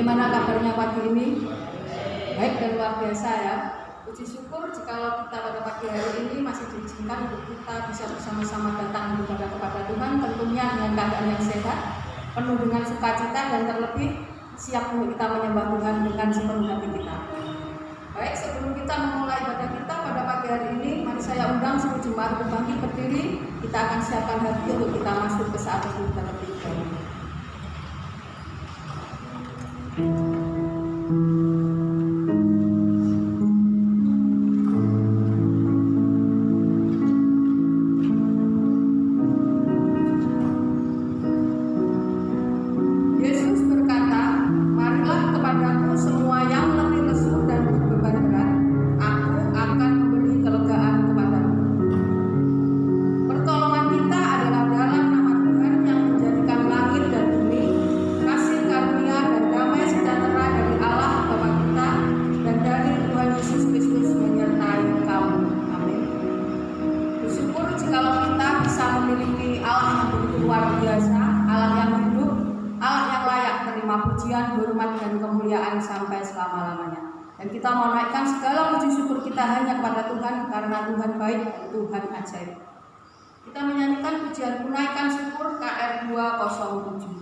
Bagaimana kabarnya pagi ini? Baik dan luar biasa ya. Puji syukur jikalau kita pada pagi hari ini masih diizinkan untuk kita bisa bersama-sama datang beribadah kepada Tuhan, tentunya dengan keadaan yang sehat, penuh dengan sukacita dan terlebih siap untuk kita menyembah Tuhan dengan sepenuh hati kita. Baik, sebelum kita memulai ibadah kita pada pagi hari ini, mari saya undang seluruh jemaat untuk bangkit berdiri. Kita akan siapkan hati untuk kita masuk ke saat yang terlebih dahulu. Pujian, hormat, dan kemuliaan sampai selama-lamanya. Dan kita mau naikkan segala puji syukur kita hanya kepada Tuhan, karena Tuhan baik dan Tuhan ajaib. Kita menyanyikan pujian Kunaikan Syukur KR 207.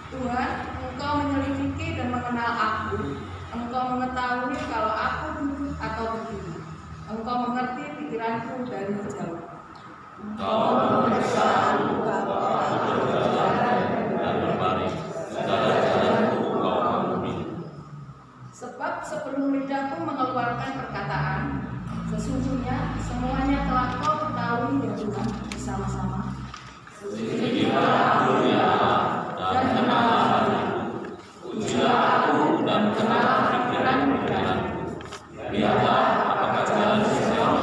Tuhan, Engkau menyelidiki dan mengenal aku, Engkau mengetahui kalau aku duduk atau berdiri. Engkau mengerti pikiranku dari jauh. Engkau mengetahui bahwa aku berjalan dan berbaring, segala jalanku engkau ampuni. Sebab sebelum lidahku mengeluarkan perkataan, sesungguhnya semuanya telah kau ketahui ya Tuhan bersama-sama. Pujilah aku ya Allah, dan kenal hatiku. Pujilah aku dan kenal pikiran-pikiranku. Lihatlah apakah jalan Sion,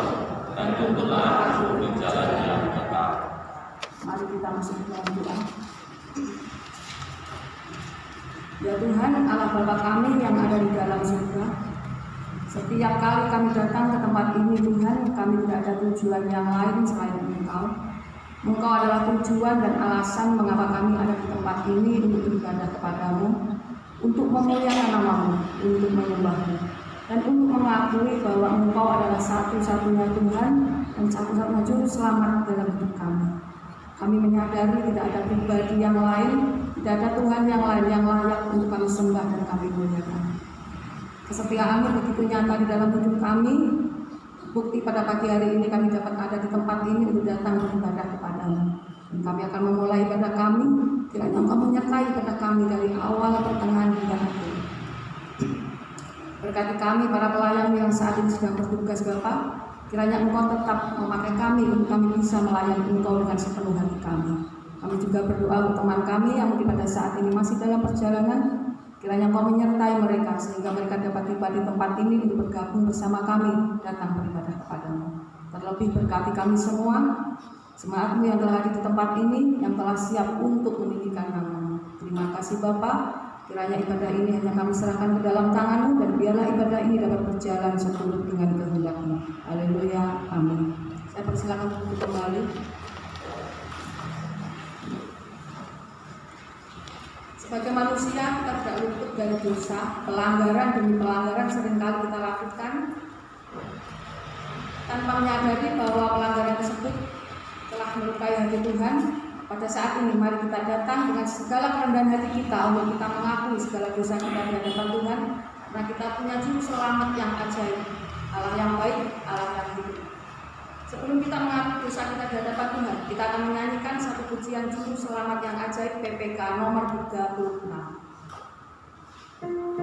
dan tuntunlah aku di jalan yang tetap. Mari kita masuk ke dalam doa. Ya Tuhan, Allah Bapa kami yang ada di dalam surga, setiap kali kami datang ke tempat ini Tuhan, kami tidak ada tujuan yang lain selain Engkau. Engkau adalah tujuan dan alasan mengapa kami ada di tempat ini untuk beribadah kepadamu, untuk memuliakan namamu, untuk menyembahmu, dan untuk mengakui bahwa Engkau adalah satu-satunya Tuhan dan satu-satunya juru selamat dalam hidup kami. Kami menyadari tidak ada pribadi yang lain, tidak ada Tuhan yang lain yang layak untuk kami sembah dan kami muliakan. Kesetiaan-Mu begitu nyata di dalam hidup kami. Bukti pada pagi hari ini kami dapat ada di tempat ini untuk datang beribadah kepadamu. Dan kami akan memulai ibadah kami, kiranya Engkau menyertai ibadah kami dari awal, pertengahan hingga akhir. Berkati kami para pelayan yang saat ini sedang bertugas Bapa, kiranya Engkau tetap memakai kami untuk kami bisa melayani Engkau dengan sepenuh hati kami. Kami juga berdoa untuk teman kami yang mungkin pada saat ini masih dalam perjalanan. Kiranya Engkau menyertai mereka sehingga mereka dapat tiba di tempat ini untuk bergabung bersama kami datang beribadah kepadamu. Terlebih berkati kami semua, jemaat-Mu yang telah hadir di tempat ini, yang telah siap untuk meninggikan nama-Mu. Terima kasih Bapa, kiranya ibadah ini hanya kami serahkan ke dalam tangan-Mu, dan biarlah ibadah ini dapat berjalan seturut dengan kehendak-Mu. Haleluya, amin. Saya persilakan untuk kembali. Sebagai manusia kita tidak luput dari dosa, pelanggaran demi pelanggaran seringkali kita lakukan tanpa menyadari bahwa pelanggaran tersebut telah melukai hati Tuhan. Pada saat ini mari kita datang dengan segala kerendahan hati kita untuk kita mengakui segala dosa kita di hadapan Tuhan, karena kita punya juru selamat yang ajaib, Allah yang baik, Allah yang hidup. Sebelum kita mengakui dosa kita di hadapan Tuhan, kita akan menyanyikan satu pujian juru selamat yang ajaib, PPK nomor 36. Terima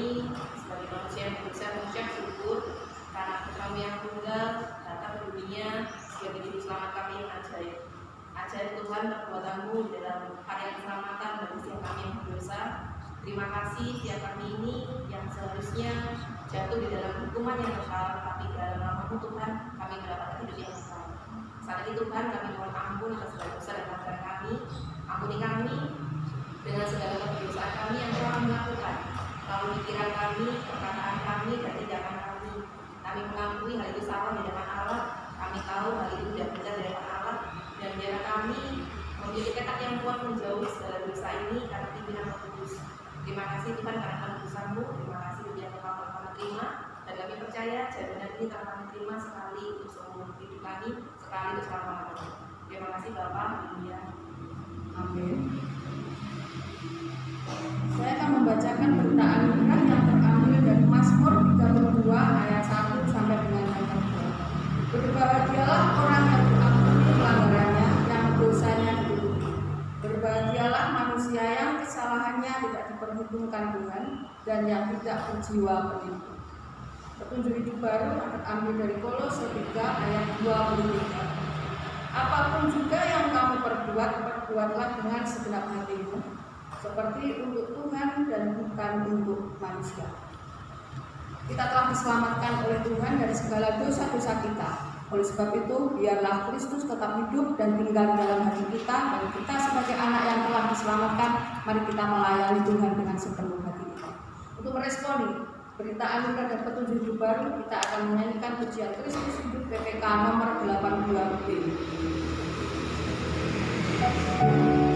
kami sebagai manusia yang berdosa mengucap syukur karena Kami yang tunggal datang ke dunia sebagai juru selamat kami yang ajaib. Ajaib Tuhan perbuatan-Mu di dalam karya keselamatan bagi setiap kami yang berdosa. Terima kasih setiap kami ini yang seharusnya jatuh di dalam hukuman yang kekal, tapi dalam nama-Mu Tuhan kami mendapatkan hidup yang kekal. Saat ini Tuhan kami mohon ampun atas segala dosa dan pelanggaran kami. Ampuni kami dengan segala kedosaan kami yang telah kami lakukan, lalu pikiran kami, perkataan kami, dan tindakan kami. Kami mengakui hal itu salah di hadapan Allah. Kami tahu hal itu tidak benar di hadapan Allah, dan biarlah kami memiliki tekad yang kuat menjauhi segala dosa ini karena pimpinan Roh Kudus. Terima kasih Tuhan karena keputusan-Mu. Terima kasih yang telah kami terima, dan kami percaya jaminan ini telah kami terima sekali untuk seumur hidup kami, sekali untuk selama-lamanya. Terima kasih Bapak. Amin. Saya akan membacakan berita anugerah yang terambil dari Mazmur 32 ayat 1 sampai dengan ayat 2. Berbahagialah orang yang diampuni pelanggarannya, yang dosanya ditutupi. Berbahagialah manusia yang kesalahannya tidak diperhitungkan Tuhan, dan yang tidak berjiwa penipu. Petunjuk hidup baru terambil dari Kolose 3 ayat 23. Apapun juga yang kamu perbuat, perbuatlah dengan segenap hatimu, seperti untuk Tuhan dan bukan untuk manusia. Kita telah diselamatkan oleh Tuhan dari segala dosa-dosa kita. Oleh sebab itu, biarlah Kristus tetap hidup dan tinggal di dalam hati kita, dan kita sebagai anak yang telah diselamatkan, mari kita melayani Tuhan dengan sepenuh hati kita. Untuk meresponi berita anugerah dan petunjuk hidup baru, kita akan menyanyikan pujian Kristus Hidup PPK nomor 82B. Amin.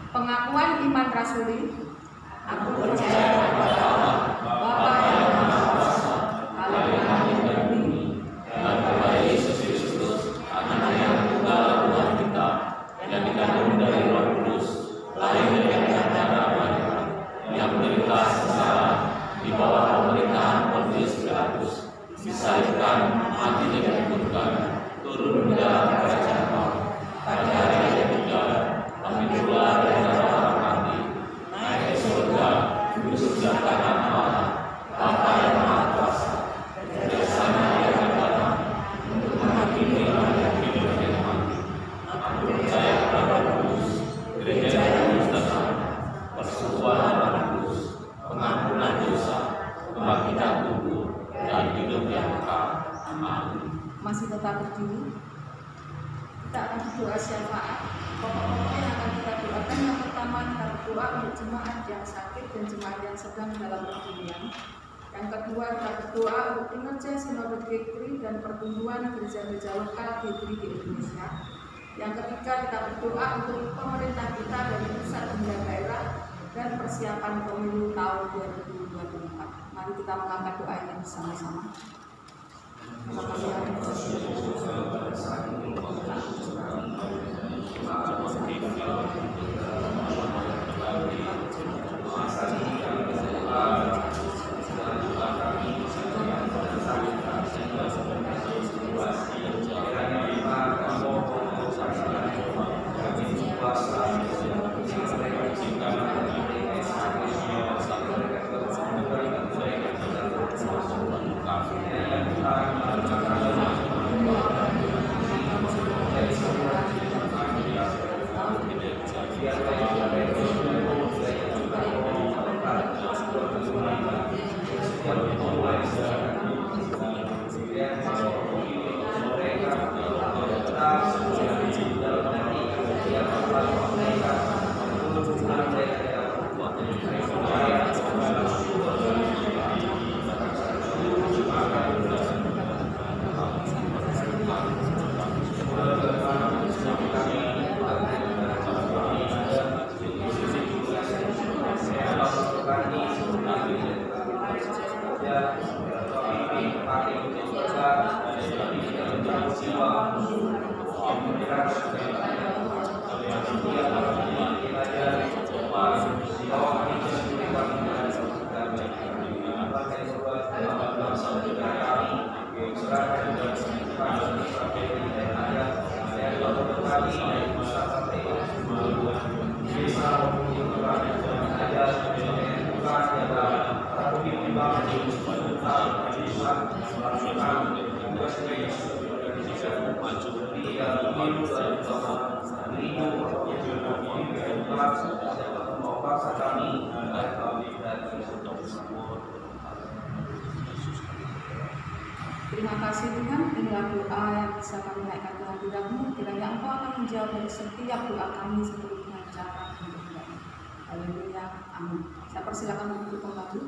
Pengakuan iman rasuli. Aku percaya kepada Allah, Bapa yang Maha Kuasa, Allah Tuhan yang tertinggi, dan kepada Yesus Kristus, Anak yang tunggal Tuhan kita, yang dikandung dari Roh Kudus, lahir dari darah Maria, yang menderita sengsara di bawah pemerintahan Pontius Pilatus, disalibkan, mati dan dikuburkan, turun ke dalam kerajaan maut, pada hari yang ketiga bangkit pula dari antara orang mati, naik ke surga, duduk sebelah kanan Allah, Bapa yang Maha Kuasa, dari sana Dia akan datang untuk menghakimi orang yang hidup dan yang mati. Aku percaya kepada Roh Kudus, gereja yang Kristen, persekutuan orang kudus, pengampunan dosa, kebangkitan tubuh, dan hidup yang kekal. Amin. Masih tetap berdiri. Kita akan berdoa syafaat. Pokok-pokok yang akan kita doakan, yang pertama kita berdoa untuk jemaat yang sakit dan jemaat yang sedang dalam pergumulan. Yang kedua kita berdoa untuk kinerja sinode GKRI dan pertumbuhan gereja-gereja lokal GKRI di Indonesia. Yang ketiga kita berdoa untuk pemerintah kita dari pusat hingga daerah dan persiapan pemilu tahun 2024. Mari kita mengangkat doa ini bersama-sama. Terima kasih Tuhan, inilah doa yang bisa kami naikkan ke hadirat-Mu. Kiranya Engkau akan menjawab dari setiap doa kami seperti dengan cara dan kehendak-Mu. Haleluya, amin. Saya persilakan untuk kembali.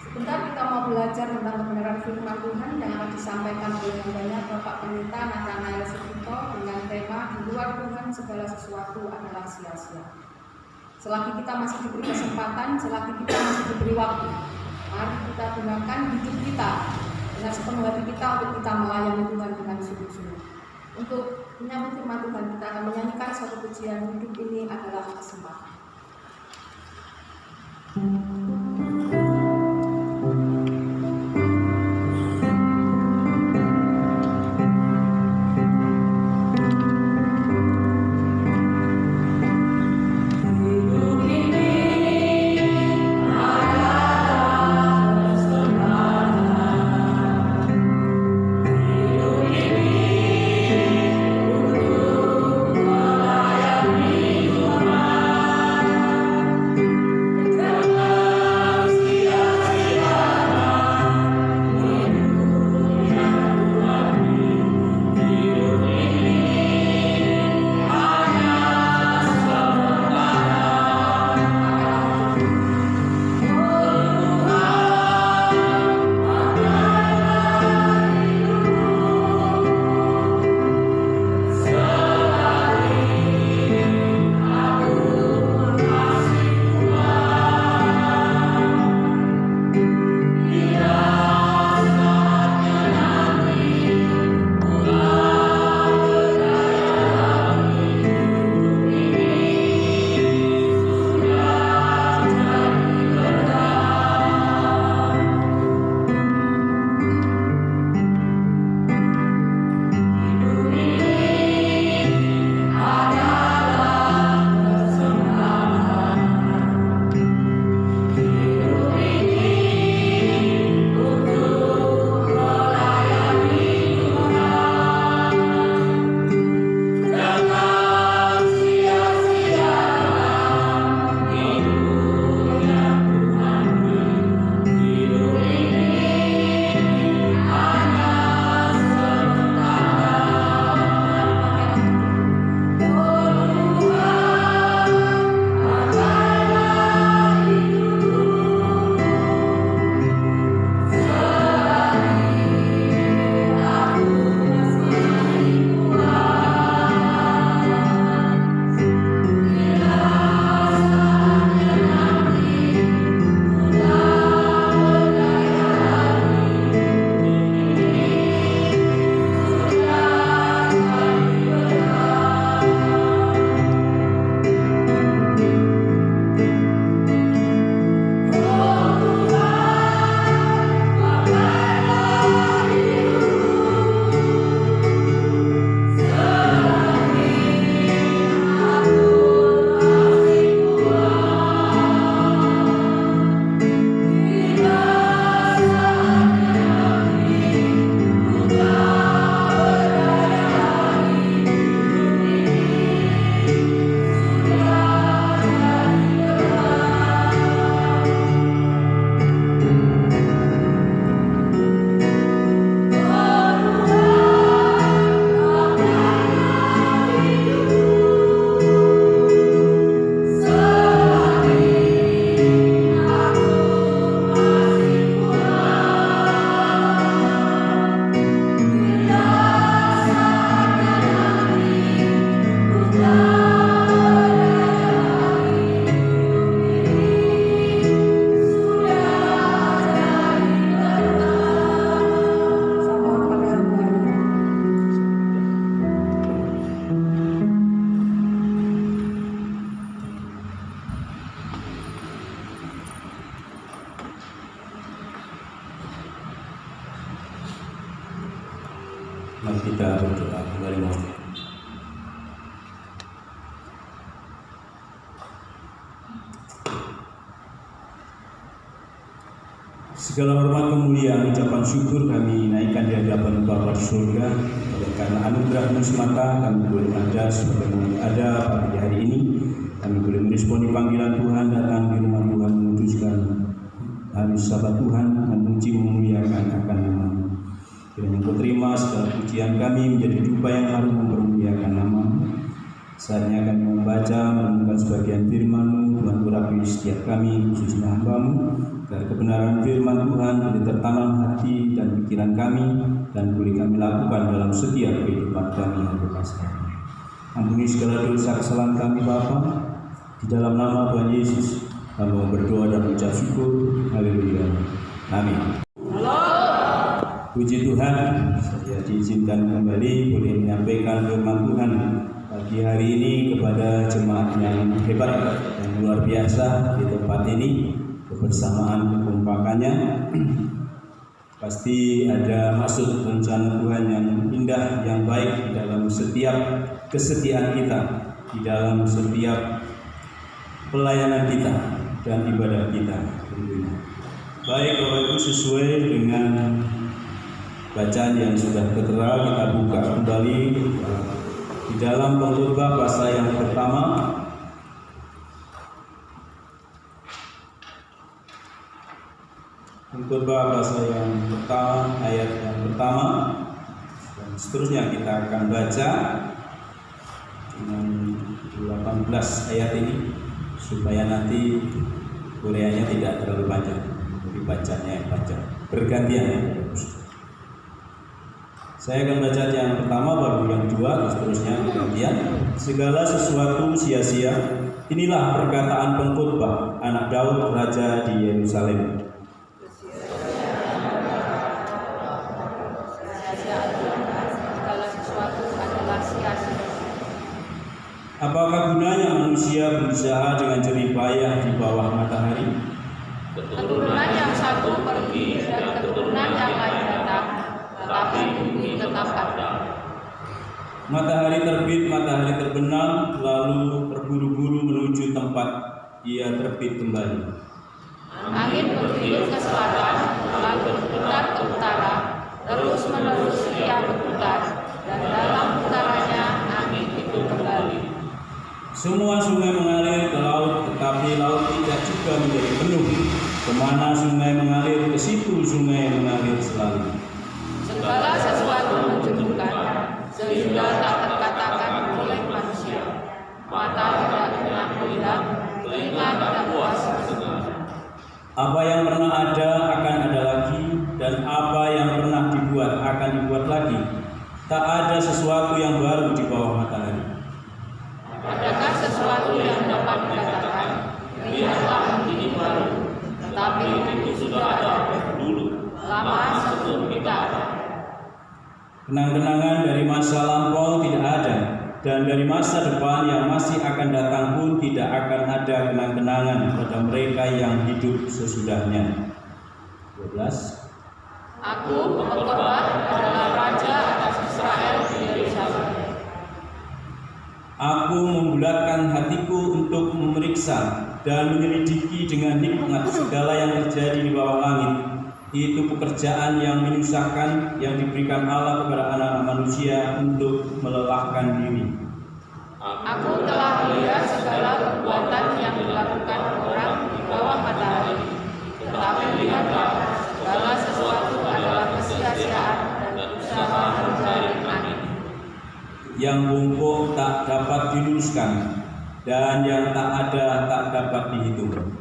Sebentar kita mau belajar tentang kebenaran firman Tuhan yang akan disampaikan oleh banyak Bapak Pendeta Nathanael Sukito dengan tema di luar Tuhan segala sesuatu adalah sia-sia. Selagi kita masih diberi kesempatan, selagi kita masih diberi waktu, mari kita gunakan hidup kita dengan sepenuh hati kita untuk kita melayani Tuhan dengan sungguh-sungguh. Untuk menyambut firman Tuhan, kita akan menyanyikan satu pujian, hidup ini adalah kesempatan. Amin. kita berdoa. Mari mohon. Segala hormat kemuliaan ucapan syukur kami naikkan di hadapan Bapa di surga. Karena anugerah-Mu semata kami boleh ada sebagaimana ada pagi hari ini. Kami boleh meresponi panggilan Tuhan, datang di rumah Tuhan, memutuskan hari Sabat Tuhan, memuji memuliakan akan nama-Mu. Kiranya Engkau terima segala pujian kami menjadi dupa yang harum mempermuliakan nama-Mu. Saatnya kami membaca, menemukan sebagian firman-Mu, Tuhan urapi setiap kami, khususnya hamba-Mu, agar kebenaran firman Tuhan boleh tertanam hati dan pikiran kami, dan boleh kami lakukan dalam setiap kehidupan kami yang berkasih. Ampuni segala dosa kesalahan kami Bapa, di dalam nama Tuhan Yesus, kami berdoa dan mengucap syukur. Haleluya. Amin. Puji Tuhan, saya diizinkan kembali boleh menyampaikan firman Tuhan pagi hari ini kepada jemaat yang hebat dan luar biasa di tempat ini. Kebersamaan kekompakannya pasti ada maksud rencana Tuhan yang indah, yang baik di dalam setiap kesetiaan kita, di dalam setiap pelayanan kita dan ibadah kita. Baik Bapak Ibu, sesuai dengan bacaan yang sudah tertera, kita buka kembali di dalam Pengkhotbah pasal yang pertama. Pengkhotbah pasal yang pertama, ayat yang pertama, dan seterusnya kita akan baca dengan 18 ayat ini supaya nanti kuliahnya tidak terlalu panjang, jadi bacanya yang panjang bergantian. Saya akan baca yang pertama, baru yang kedua, dan seterusnya bergantian. Segala sesuatu sia-sia, inilah perkataan pengkhotbah anak Daud raja di Yerusalem. Apakah gunanya manusia berusaha dengan jerih payah di bawah matahari? Keturunan yang satu pergi dan keturunan yang lain datang, tetapi bumi tetap ada. Matahari terbit, matahari terbenam, lalu terburu-buru menuju tempat ia terbit kembali. Angin bertiup ke selatan, lalu berputar ke utara, terus menerus ia berputar, dan dalam putarannya angin itu kembali. Semua sungai mengalir ke laut, tetapi laut tidak juga menjadi penuh. Kemana sungai mengalir, ke situ sungai mengalir selalu. Segala sesuatu menjemukkan, sehingga tak terkatakan oleh manusia. Mata tidak pernah melihat, telinga tidak puas mendengar. Apa yang pernah ada akan ada lagi, dan apa yang pernah dibuat akan dibuat lagi. Tak ada sesuatu yang baru di bawah matahari. Adakah sesuatu yang dapat dikatakan, lihatlah ini baru, tetapi itu sudah ada dulu, lama sebelum kita ada. Kenang-kenangan dari masa lampau tidak ada, dan dari masa depan yang masih akan datang pun tidak akan ada kenang-kenangan pada mereka yang hidup sesudahnya. 12. Aku pengkhotbah adalah raja atas Israel di Yerusalem. Aku membulatkan hatiku untuk memeriksa dan menyelidiki dengan hikmat segala yang terjadi di bawah langit. Itu pekerjaan yang menyusahkan yang diberikan Allah kepada anak-anak manusia untuk melelahkan diri. Aku telah melihat segala perbuatan yang dilakukan orang di bawah matahari. Tetapi lihatlah, segala sesuatu adalah kesia-siaan dan usaha mencari angin. Yang bungkuk tak dapat diluruskan, dan yang tak ada tak dapat dihitung.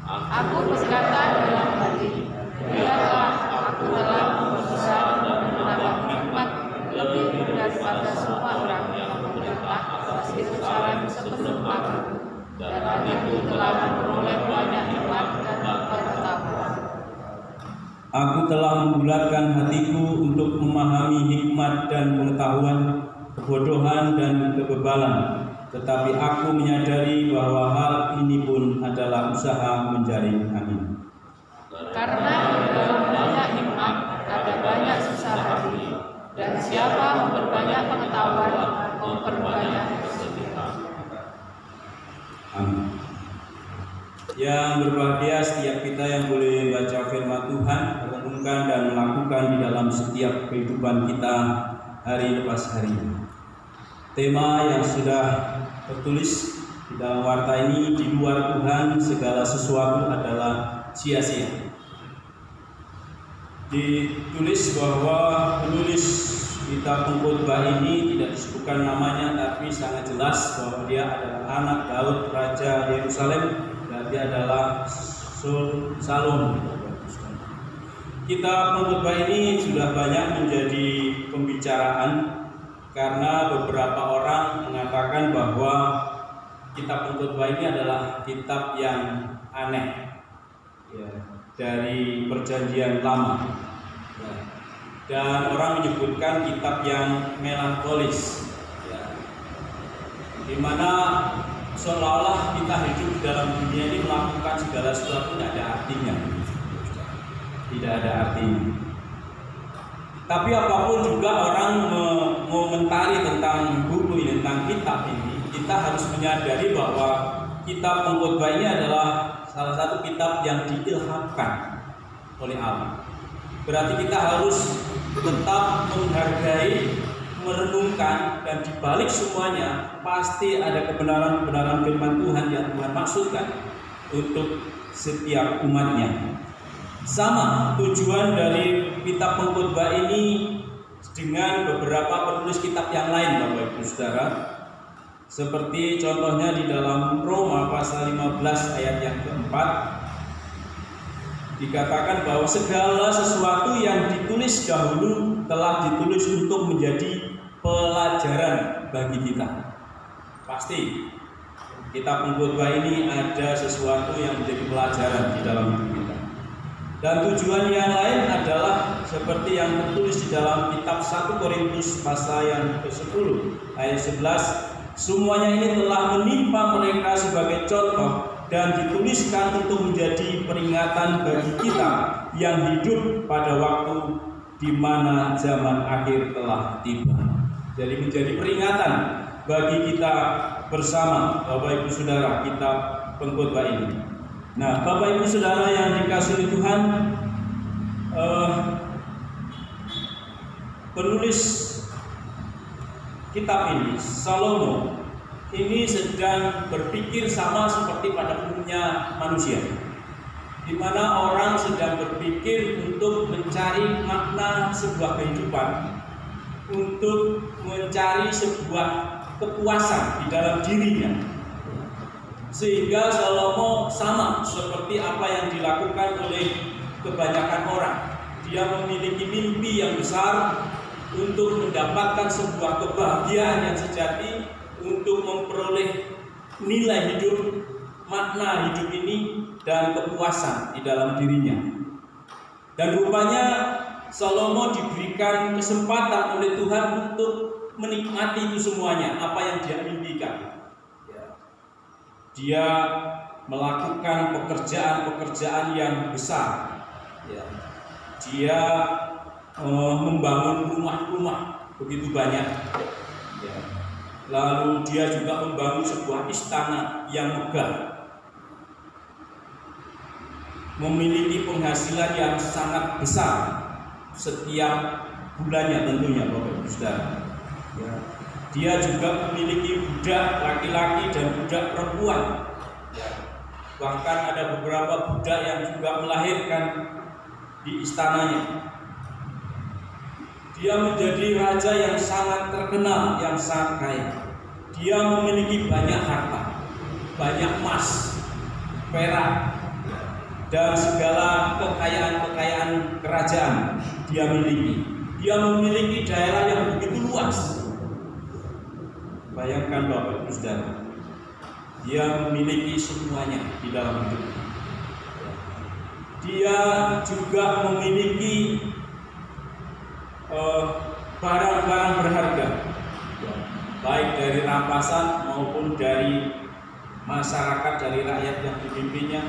Aku berkata dalam hati, lihatlah, aku telah membesar dan menambah hikmat lebih daripada semua orang yang memerintah atas Yerusalem sebelum aku, dan hatiku telah memperoleh banyak hikmat dan pengetahuan. Aku telah membulatkan hatiku untuk memahami hikmat dan pengetahuan, kebodohan dan kebebalan, tetapi aku menyadari bahwa hal ini pun adalah usaha menjaring angin. Karena di dalam banyak hikmat ada banyak susah hati, dan siapa memperbanyak Yang berbahagia setiap kita yang boleh baca firman Tuhan, merenungkan dan melakukan di dalam setiap kehidupan kita hari lepas hari. Tema yang sudah tertulis di dalam warta ini, di luar Tuhan segala sesuatu adalah sia-sia. Ditulis bahwa penulis kitab Pengkhotbah ini tidak disebutkan namanya, tapi sangat jelas bahwa dia adalah anak Daud, Raja Yerusalem, dan dia adalah Salomo. Kitab Pengkhotbah ini sudah banyak menjadi pembicaraan karena beberapa orang mengatakan bahwa kitab Pengkhotbah ini adalah kitab yang aneh, ya, dari Perjanjian Lama, ya. Dan orang menyebutkan kitab yang melankolis, ya, di mana seolah-olah kita hidup di dalam dunia ini melakukan segala sesuatu tidak ada artinya, tidak ada artinya. Tapi apapun juga orang mengomentari tentang buku ini, tentang kitab ini, kita harus menyadari bahwa kitab Pengkhotbah ini adalah salah satu kitab yang diilhamkan oleh Allah. Berarti kita harus tetap menghargai, merenungkan, dan dibalik semuanya pasti ada kebenaran-kebenaran firman Tuhan yang Tuhan maksudkan untuk setiap umatnya. Sama tujuan dari kitab Pengkhotbah ini dengan beberapa penulis kitab yang lain, Bapak Ibu Saudara. Seperti contohnya di dalam Roma pasal 15 ayat yang keempat, dikatakan bahwa segala sesuatu yang ditulis dahulu telah ditulis untuk menjadi pelajaran bagi kita. Pasti kitab Pengkhotbah ini ada sesuatu yang menjadi pelajaran di dalam hidup kita. Dan tujuan yang lain adalah seperti yang tertulis di dalam kitab 1 Korintus pasal yang ke-10 ayat 11, semuanya ini telah menimpa mereka sebagai contoh dan dituliskan untuk menjadi peringatan bagi kita yang hidup pada waktu di mana zaman akhir telah tiba. Jadi menjadi peringatan bagi kita bersama, Bapak Ibu Saudara, kitab Pengkhotbah ini. Nah, Bapak Ibu Saudara yang dikasihi Tuhan, penulis kitab ini, Salomo, ini sedang berpikir sama seperti pada umumnya manusia, di mana orang sedang berpikir untuk mencari makna sebuah kehidupan, untuk mencari sebuah kepuasan di dalam dirinya. Sehingga Salomo sama seperti apa yang dilakukan oleh kebanyakan orang. Dia memiliki mimpi yang besar untuk mendapatkan sebuah kebahagiaan yang sejati, untuk memperoleh nilai hidup, makna hidup ini, dan kepuasan di dalam dirinya. Dan rupanya Salomo diberikan kesempatan oleh Tuhan untuk menikmati itu semuanya, apa yang dia mimpikan. Dia melakukan pekerjaan-pekerjaan yang besar. Dia membangun rumah-rumah begitu banyak. Lalu dia juga membangun sebuah istana yang megah, memiliki penghasilan yang sangat besar setiap bulannya tentunya, Bapak Ibu Saudara. Dia juga memiliki budak laki-laki dan budak perempuan. Bahkan ada beberapa budak yang juga melahirkan di istananya. Dia menjadi raja yang sangat terkenal, yang sangat kaya. Dia memiliki banyak harta, banyak emas, perak, dan segala kekayaan kerajaan dia miliki. Dia memiliki daerah yang begitu luas. Bayangkan Bapak Ibu Saudara, dia memiliki semuanya di dalam hidupnya. Dia juga memiliki barang-barang berharga, baik dari rampasan maupun dari masyarakat, dari rakyat yang dipimpinnya,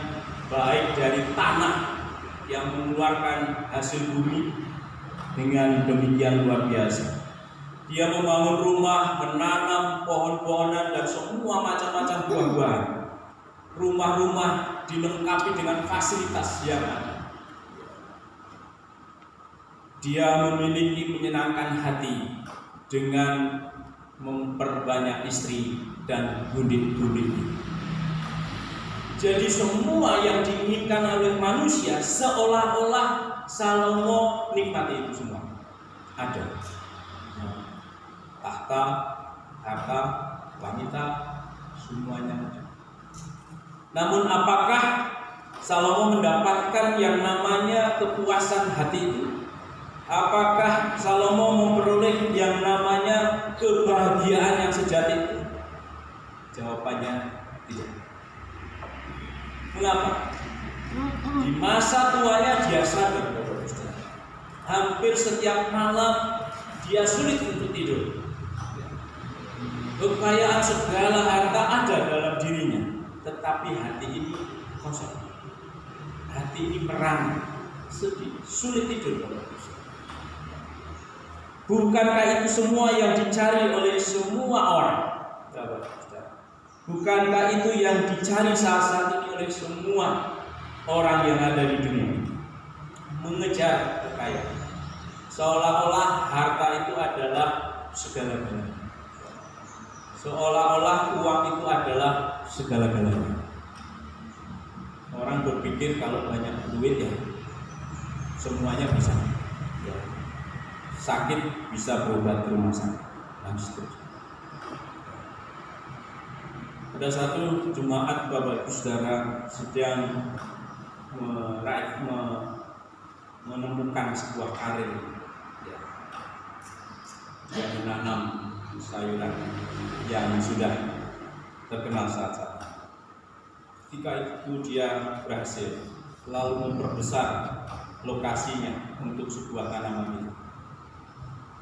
baik dari tanah yang mengeluarkan hasil bumi dengan demikian luar biasa. Dia membangun rumah, menanam pohon-pohonan dan semua macam-macam buah-buahan. rumah-rumah dilengkapi dengan fasilitas yang ada. Dia memiliki menyenangkan hati dengan memperbanyak istri dan budik-budik. Jadi semua yang diinginkan oleh manusia seolah-olah Salomo nikmati itu semua. Ada tahta, harta, wanita, semuanya ada. Namun apakah Salomo mendapatkan yang namanya kepuasan hati itu? Apakah Salomo memperoleh yang namanya kebahagiaan yang sejati itu? Jawabannya tidak. Mengapa? Di masa tuanya dia sadar, hampir setiap malam dia sulit untuk tidur. Kekayaan segala harta ada dalam dirinya, tetapi hati ini kosong. Hati ini merana, sedih, sulit tidur. Bukankah itu semua yang dicari oleh semua orang? Bukankah itu yang dicari saat ini oleh semua orang yang ada di dunia? Mengejar kekayaan, seolah-olah harta itu adalah segala-galanya, seolah-olah uang itu adalah segala-galanya. Orang berpikir kalau banyak duit ya semuanya bisa, ya. Sakit bisa berobat ke rumah sakit dan seterusnya. Ada satu jemaat Bapak Ibu Saudara sedang menemukan sebuah karir, ya, yang menanam sayuran yang sudah terkenal saat-saat. Ketika itu dia berhasil lalu memperbesar lokasinya untuk sebuah tanaman itu,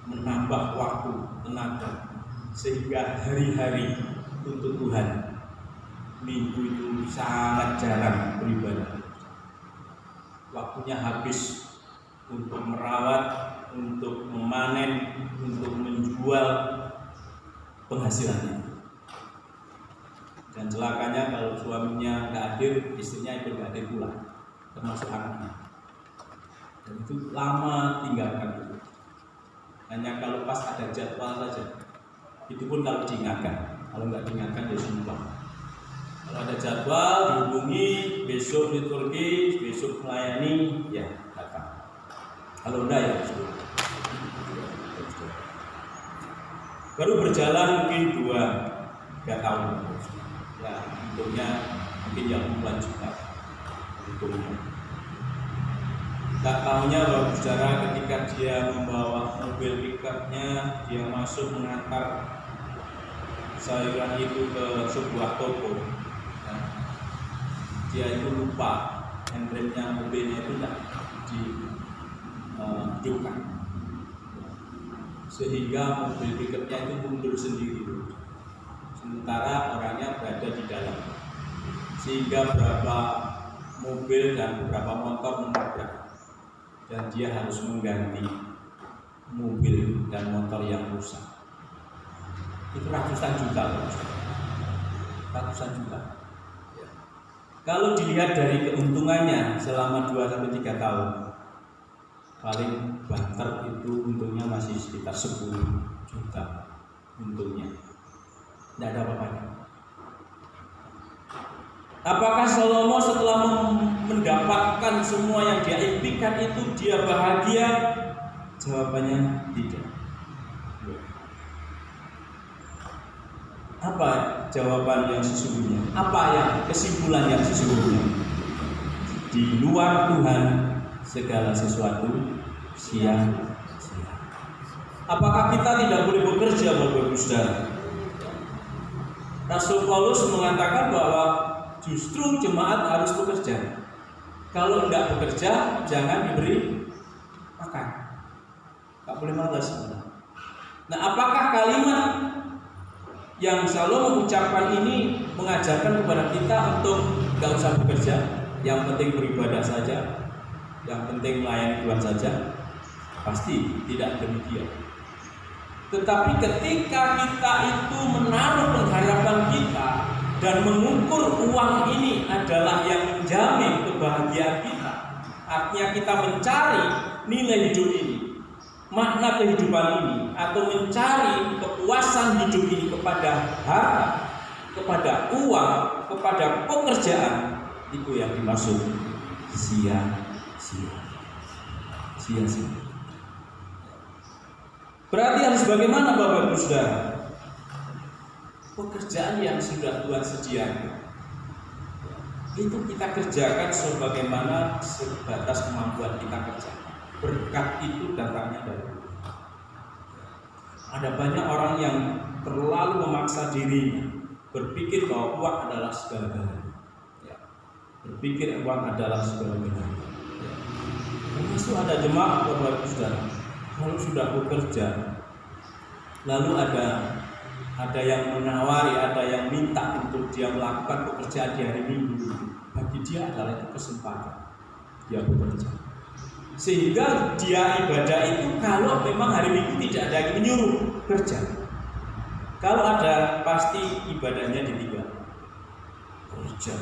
menambah waktu, tenaga, sehingga hari-hari untuk Tuhan, minggu itu sangat jarang beribadah. Waktunya habis untuk merawat, untuk memanen, untuk menjual penghasilannya. Dan celakanya kalau suaminya nggak hadir, istrinya ikut nggak hadir pula, termasuk anaknya. Dan itu lama tinggalkan itu. Hanya kalau pas ada jadwal saja. Itu pun kalau diingatkan. Kalau nggak diingatkan ya sumpah. Kalau ada jadwal dihubungi, besok liturgi, besok melayani, ya datang. Kalau enggak ya sudah. Baru berjalan mungkin 2-3 tahun. Ya, untungnya mungkin yang puluhan juta. Untungnya. Tak tahunya Bapak Saudara, ketika dia membawa mobil pickupnya, dia masuk mengantar sayuran itu ke sebuah toko. Nah, dia itu lupa handbrake-nya mobilnya itu tidak dihidupkan, sehingga mobil pickupnya itu mundur sendiri, sementara orangnya berada di dalam, sehingga beberapa mobil dan beberapa motor menabrak, dan dia harus mengganti mobil dan motor yang rusak. Itu ratusan juta, ratusan juta. Kalau dilihat dari keuntungannya selama 2-3 tahun, paling banter itu untungnya masih sekitar 10 juta untungnya. Tidak ada apa-apanya. Apakah Salomo setelah mendapatkan semua yang dia impikan itu dia bahagia? Jawabannya tidak. Apa jawaban yang sesungguhnya? Apa yang kesimpulan yang sesungguhnya? Di luar Tuhan segala sesuatu sia-sia. Apakah kita tidak boleh bekerja, Bapak Ibu Saudara? Rasul Paulus mengatakan bahwa justru jemaat harus bekerja. Kalau tidak bekerja, jangan diberi makan. Tak boleh malas. Nah, apakah kalimat yang Salomo ucapkan ini mengajarkan kepada kita untuk nggak usah bekerja, yang penting beribadah saja, yang penting melayani Tuhan saja? Pasti tidak demikian. Tetapi ketika kita itu menaruh pengharapan kita dan mengukur uang ini adalah yang menjamin kebahagiaan kita. Artinya kita mencari nilai hidup ini, makna kehidupan ini, atau mencari kepuasan hidup ini kepada harta, kepada uang, kepada pekerjaan, itu yang dimaksud sia-sia. Sia-sia. Berarti harus bagaimana Bapak Ibu Saudara? Pekerjaan yang sudah Tuhan sediakan itu kita kerjakan sebagaimana sebatas kemampuan kita kerjakan. Berkat itu datangnya dari Tuhan. Ada banyak orang yang terlalu memaksa dirinya, berpikir bahwa uang adalah segala-galanya. Berpikir uang adalah segala-galanya. Termasuk ada jemaat Bapak Ibu Saudara, kalau sudah bekerja, lalu ada yang menawari, ada yang minta untuk dia melakukan pekerjaan di hari Minggu, bagi dia adalah itu kesempatan dia bekerja. Sehingga dia ibadah itu kalau memang hari Minggu tidak ada yang menyuruh kerja. Kalau ada, pasti ibadahnya ditinggal. Kerja.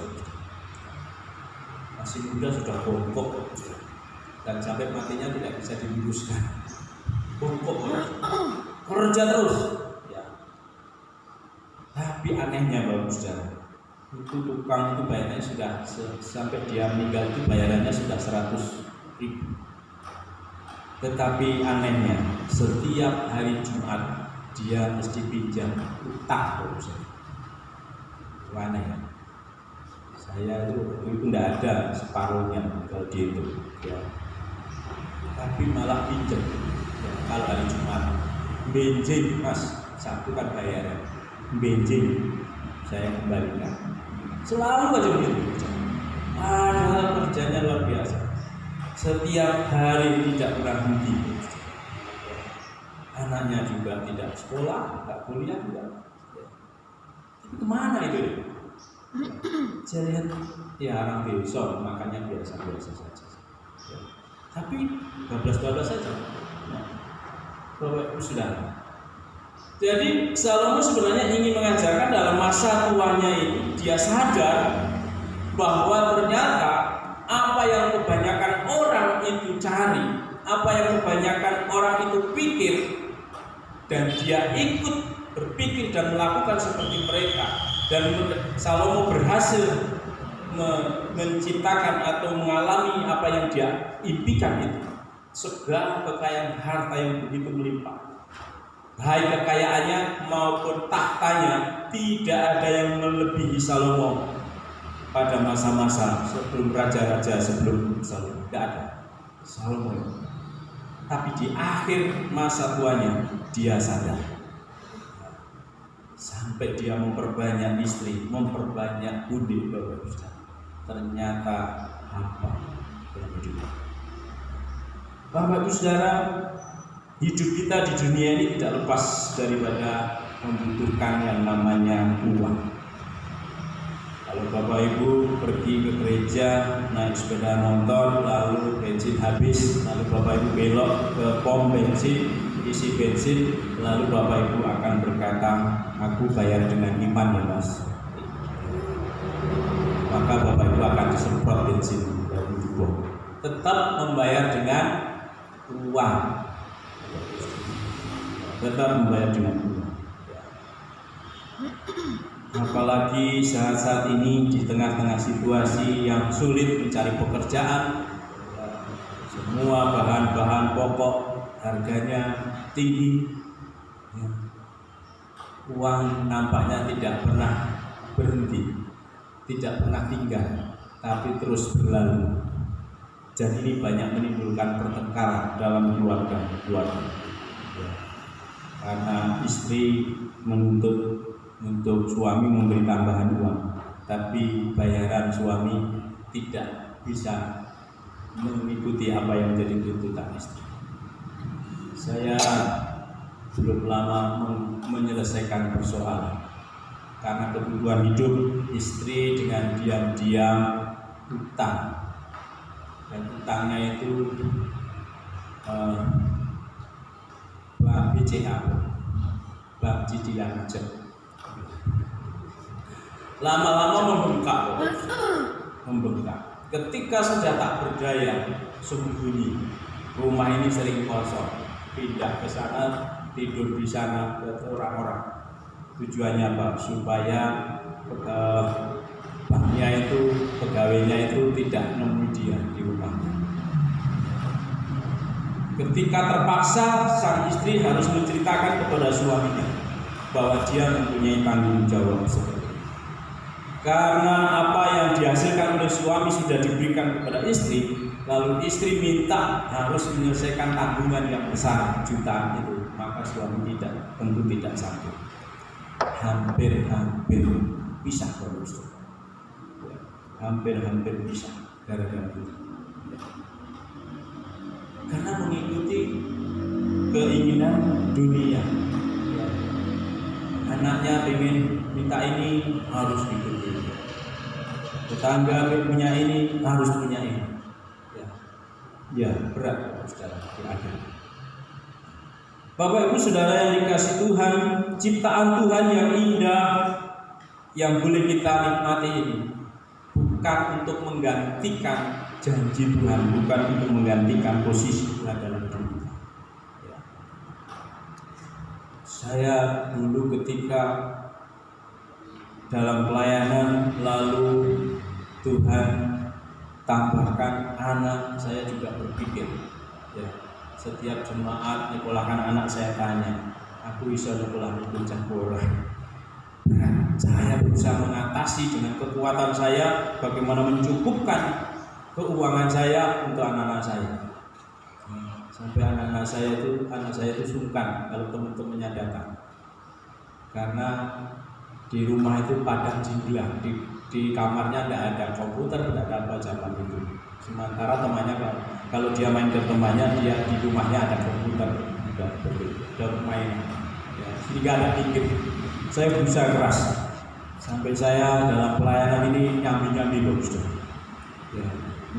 Masih muda sudah bongkok dan sampai matinya tidak bisa diluruskan. Bongkok kerja terus. Ya. Tapi anehnya Bapak Saudara, itu tukang itu bayarannya sudah sampai dia meninggal itu bayarannya sudah 100.000. Tetapi anehnya setiap hari Jumat dia mesti pinjam utang Bapak Saudara. Aneh ya. Saya itu tidak ada separuhnya kalau dihitung. Ya. Tapi malah pinjam. Ya, kalau hari Jumat benjing Mas, Sabtu kan bayaran benjing saya kembalikan. Selalu aja begitu. Padahal kerjanya luar biasa. Setiap hari tidak pernah henti. Anaknya juga tidak sekolah, tidak kuliah juga. Tapi kemana itu? Saya lihat ya orang desa makannya biasa-biasa saja. Ya. Tapi 12 saja. Bapak Ibu Saudara. Jadi Salomo sebenarnya ingin mengajarkan dalam masa tuanya ini dia sadar bahwa ternyata apa yang kebanyakan orang itu cari, apa yang kebanyakan orang itu pikir, dan dia ikut berpikir dan melakukan seperti mereka, dan Salomo berhasil menciptakan atau mengalami apa yang dia impikan itu. Segala kekayaan harta yang begitu melimpah, baik kekayaannya maupun tahtanya, tidak ada yang melebihi Salomo pada masa-masa sebelum raja-raja sebelum Salomo. Tidak ada Salomo. Tapi di akhir masa tuanya dia sadar, sampai dia memperbanyak istri, memperbanyak budik. Ternyata apa dalam hidup Bapak Ibu Saudara, hidup kita di dunia ini tidak lepas daripada membutuhkan yang namanya uang. Kalau Bapak Ibu pergi ke gereja, naik sepeda motor, lalu bensin habis, lalu Bapak Ibu belok ke pom bensin, isi bensin, lalu Bapak Ibu akan berkata, aku bayar dengan iman ya Mas. Maka Bapak Ibu akan disemprot bensin dari tubuh. Tetap membayar dengan uang. Tetap membayar dengan uang. Apalagi saat-saat ini di tengah-tengah situasi yang sulit mencari pekerjaan, semua bahan-bahan pokok harganya tinggi, uang nampaknya tidak pernah berhenti, tidak pernah tinggal, tapi terus berlalu. Dan ini banyak menimbulkan pertengkaran dalam keluarga. Karena istri menuntut untuk suami memberi tambahan uang, tapi bayaran suami tidak bisa mengikuti apa yang menjadi tuntutan istri. Saya belum lama menyelesaikan persoalan karena kebutuhan hidup istri dengan diam-diam utang, dan utangnya itu bank BCA, bank cicilan pajak. lama-lama membengkak. Ketika sudah tak berdaya, sembunyi. Rumah ini sering kosong, pindah ke sana, tidur di sana ke orang-orang. Tujuannya apa? Supaya banknya itu, pegawainya itu tidak nemu dia di rumahnya. Ketika terpaksa, sang istri harus menceritakan kepada suaminya bahwa dia mempunyai tanggung jawab seperti itu. Karena apa yang dihasilkan oleh suami sudah diberikan kepada istri, lalu istri minta harus menyelesaikan tanggungan yang besar jutaan itu, maka suami tentu tidak sanggup. Hampir pisah terus. Hampir pisah gara-gara itu. Karena mengikuti keinginan dunia. Anaknya ingin minta ini, harus ikuti. Tetangga punya ini, harus punya ini. Ya berat saudara di akhir. Bapak Ibu Saudara yang dikasihi Tuhan, ciptaan Tuhan yang indah yang boleh kita nikmati ini bukan untuk menggantikan janji Tuhan, bukan untuk menggantikan posisi Tuhan dalam hidup kita. Saya dulu ketika dalam pelayanan, lalu Tuhan tambahkan anak, saya juga berpikir, ya, setiap jemaat nyekolahkan anak saya tanya, aku bisa nyekolah di Campur. Saya berusaha mengatasi dengan kekuatan saya, bagaimana mencukupkan keuangan saya untuk anak-anak saya. Sampai anak saya itu sungkan kalau teman-temannya datang, karena di rumah itu padang jinglang, di kamarnya tidak ada komputer, tidak ada apa zaman itu. Sementara temannya kalau dia main ke temannya, dia di rumahnya ada komputer, ada permainan, ya, sehingga ada pikir. Saya berusaha keras sampai saya dalam pelayanan ini nyambi loh, ya,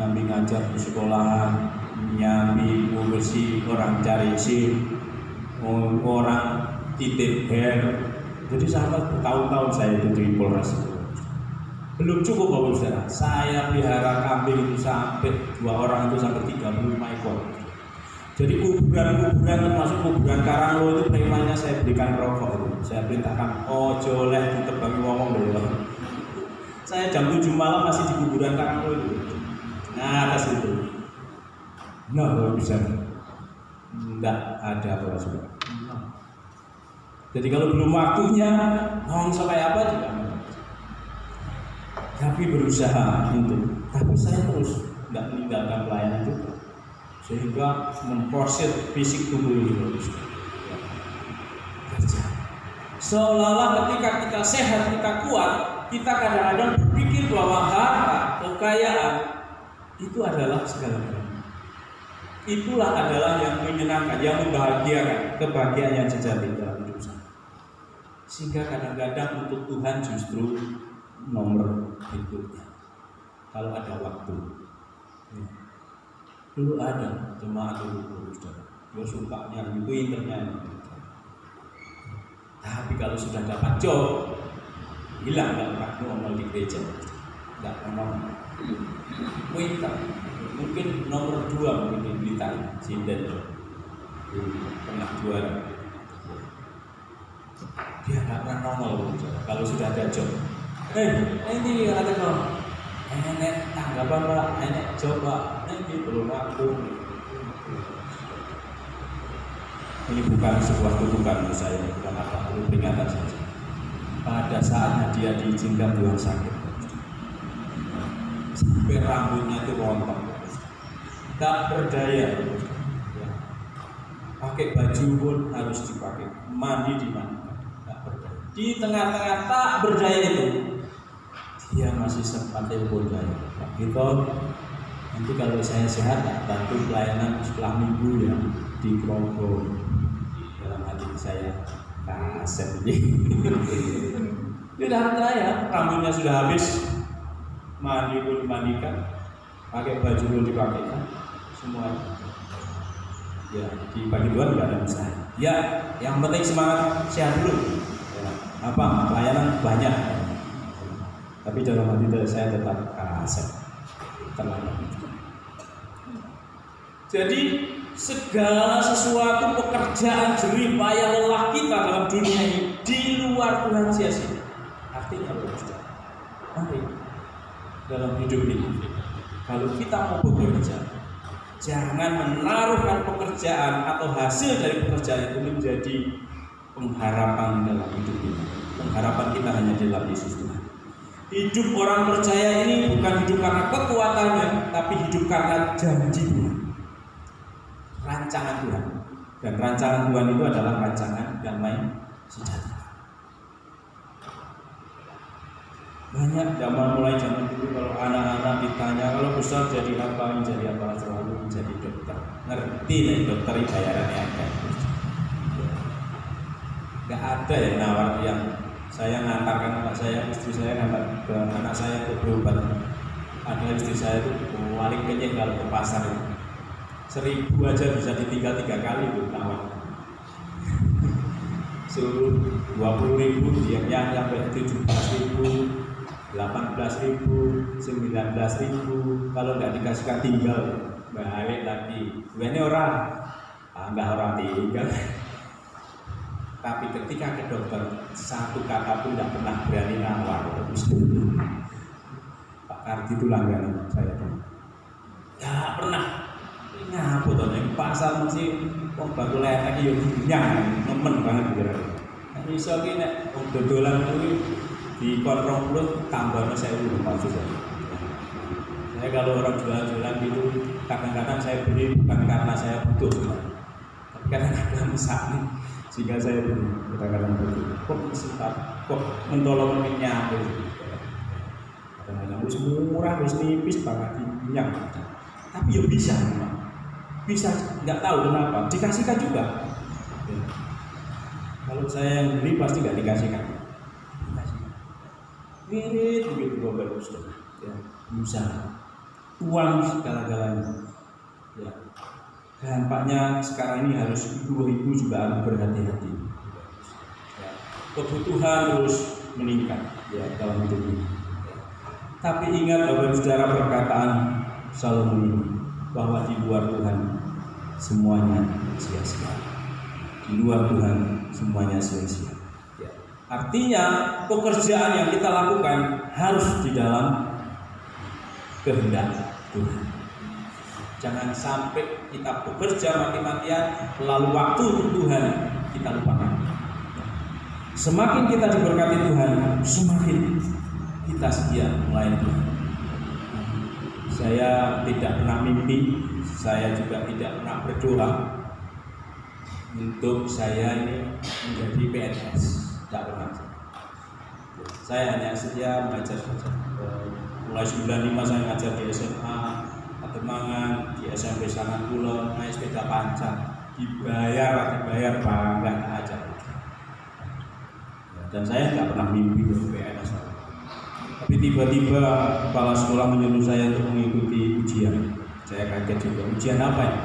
nyambi ngajar di sekolahan, nyambi ngurusi orang cari SIM, orang titip hair. Jadi sampai bertahun-tahun saya itu di Polres. Belum cukup Bapak Saudara, saya pelihara kambing itu sampai 2 orang itu sampai 35 ekor. Jadi kuburan-kuburan termasuk kuburan Karanglo itu temanya saya berikan rokok itu. Saya perintahkan ojo leh ditebangi ngomong dulu. Saya jam 7 malam masih di kuburan Karanglo itu. Nah, atas itu. Nah, Bapak Saudara, enggak ada Bapak Saudara. Jadi kalau belum waktunya ngomong kayak apa juga. Tapi berusaha untuk, tapi saya terus tidak meninggalkan pelayanan juga, sehingga memproses fisik tubuh ini kerja. Seolah-olah ketika kita sehat, kita kuat, kita kadang-kadang berpikir bahwa harta, kekayaan itu adalah segala-galanya. Itulah adalah yang menyenangkan, yang membahagiakan, kebahagiaan yang sejati dalam hidup saya. Sehingga kadang-kadang untuk Tuhan justru nomor berikutnya kalau ada waktu. Dulu ada jemaat dulu, dia suka nyanyi, pinternya. Tapi kalau sudah dapat job, hilang, nggak pernah ngomong di gereja, nggak ngomong. Pinter, mungkin nomor 2 mungkin di Blitar, Sinden, pernah juara. Dia nggak pernah nongol kalau sudah ada job. Ini ada kok. Enek tanggapan Pak, enek coba. Ini belum aku. Ini bukan sebuah kutukan menurut saya, bukan apa, itu peringatan saja. Pada saatnya dia diizinkan Tuhan sakit, sampai rambutnya itu rontok, tak berdaya. Pakai baju pun harus dipakai, mandi dimandikan, tak berdaya. Di tengah-tengah tak berdaya itu, dia masih sempat telepon saya, Pak Gito, nanti kalau saya sehat bantu pelayanan setelah minggu ya di Progo. Dalam hati saya, kaset ini. Dia datang saya, rambutnya sudah habis, mandi pun dimandikan, pakai baju pun dipakaikan, semuanya. Ya, di pagi Tuhan tidak ada masalah. Ya, yang penting semangat, sehat dulu. Ya, apa pelayanan banyak. Tapi dalam hati saya tetap Asep terlambat. Jadi segala sesuatu pekerjaan jerih payah lelah kita dalam dunia ini di luar Tuhan sia-sia. Artinya apa, Saudara? Mari dalam hidup ini, kalau kita mau bekerja, jangan menaruhkan pekerjaan atau hasil dari pekerjaan itu menjadi pengharapan dalam hidup kita. Pengharapan kita hanya di dalam Yesus Tuhan. Hidup orang percaya ini bukan hidup karena kekuatannya, tapi hidup karena janji Tuhan, rancangan Tuhan. Dan rancangan Tuhan itu adalah rancangan damai sejahtera. Banyak mulai zaman dulu kalau anak-anak ditanya kalau besar jadi apa, selalu menjadi dokter. Ngerti nih dokter bayarannya ada. Gak ada yang nawar yang saya ngantarkan anak saya, istri saya ngantar ke anak saya untuk berobat. Ada istri saya itu paling kenyang kalau ke pasar itu 1.000 aja bisa ditinggal 3 kali itu nawar. Suruh 20.000 diamnya sampai 17.000, 18.000, 19.000. Kalau nggak dikasihkan tinggal balik lagi. Ini nggak orang tinggal. Tapi ketika ke dokter, satu kata pun tidak pernah berani nawar. Pak Kardi itu langganan saya. Tidak pernah. Ngapa tuh? Yang pasar mesti batu letek ya nyang, nemen banget gitu. Bisa gini, dodolan itu di kontrol plus tambahnya saya udah maksud saya. Saya kalau orang jualan gitu, kadang-kadang saya beli bukan karena saya butuh, tapi kadang-kadang misalnya sehingga saya kadang-kadang begitu, kok sempat, kok mentolong minyak, kadang-kadang harus murah, harus nipis banget minyak, tapi ya bisa, bisa, nggak tahu kenapa, dikasihkan juga. Ya. Kalau saya yang beli pasti nggak dikasihkan, mirip begitu Bapak Ibu Saudara, ya, bisa, uang segala-galanya, ya. Dampaknya sekarang ini harus ibu-ibu juga harus berhati-hati. Ya, kebutuhan terus meningkat ya dalam hidup ini. Ya. Tapi ingat Bapak Ibu Saudara perkataan Salomo ini bahwa di luar Tuhan semuanya sia-sia. Di luar Tuhan semuanya sia-sia. Ya. Artinya pekerjaan yang kita lakukan harus di dalam kehendak Tuhan. Jangan sampai kita bekerja mati-matian lalu waktu untuk Tuhan kita lupakan. Semakin kita diberkati Tuhan, semakin kita setia melayani Tuhan. Saya tidak pernah mimpi, saya juga tidak pernah berdoa untuk saya ini menjadi PNS. Tidak pernah. Saya hanya setia mengajar saja. Mulai 95 saya ngajar di SMA Pademangan, di SMP Sangat Kulon, naik sepeda panjang, dibayar bangga aja. Dan saya nggak pernah mimpi untuk PNS. Tapi tiba-tiba kepala sekolah menyuruh saya untuk mengikuti ujian. Saya kaget juga. Ujian apa ya?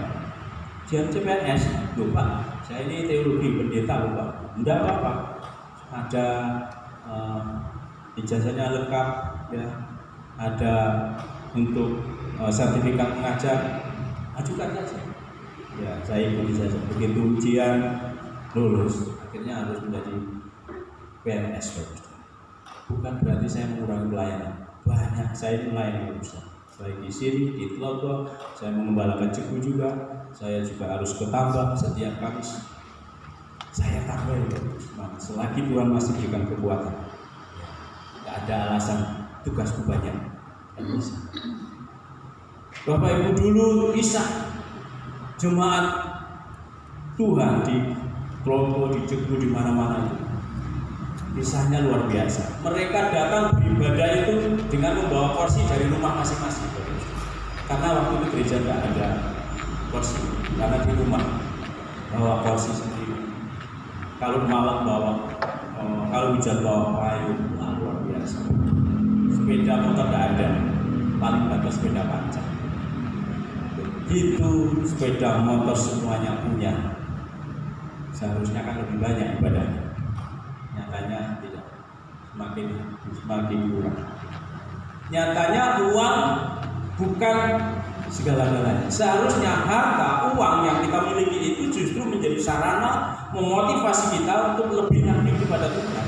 Ujian CPNS. Loh Pak, saya ini teologi pendeta loh Pak. Enggak apa-apa. Ada ijazahnya lengkap, ya. Ada untuk sertifikat mengajar, ajukan saja. Ya, saya ikuti saja. Begitu ujian lulus, akhirnya harus menjadi PNS. Bukan berarti saya mengurangi pelayanan. Banyak saya melayani Ustaz. Baik di sini, di Tlogo, saya mengembalakan Ceku juga. Saya juga harus ke Tambak setiap Kamis. Saya tambah selagi Tuhan masih berikan kekuatan. Tidak ada alasan tugasku banyak. Bisa. Bapak Ibu dulu kisah jemaat Tuhan di Tlogo, di Ceku, di mana-mana itu. Kisahnya luar biasa. Mereka datang beribadah itu dengan membawa porsi dari rumah masing-masing. Karena waktu itu gereja tidak ada porsi, karena di rumah bawa porsi sendiri. Kalau malam bawa, kalau hujan bawa payung, luar biasa. Sepeda motor tidak ada, paling batas sepeda panjang. Itu sepeda motor semuanya punya. Seharusnya kan lebih banyak ibadahnya. Nyatanya tidak, semakin kurang. Nyatanya uang bukan segala-galanya. Seharusnya harta, uang yang kita miliki itu justru menjadi sarana memotivasi kita untuk lebih aktif kepada Tuhan,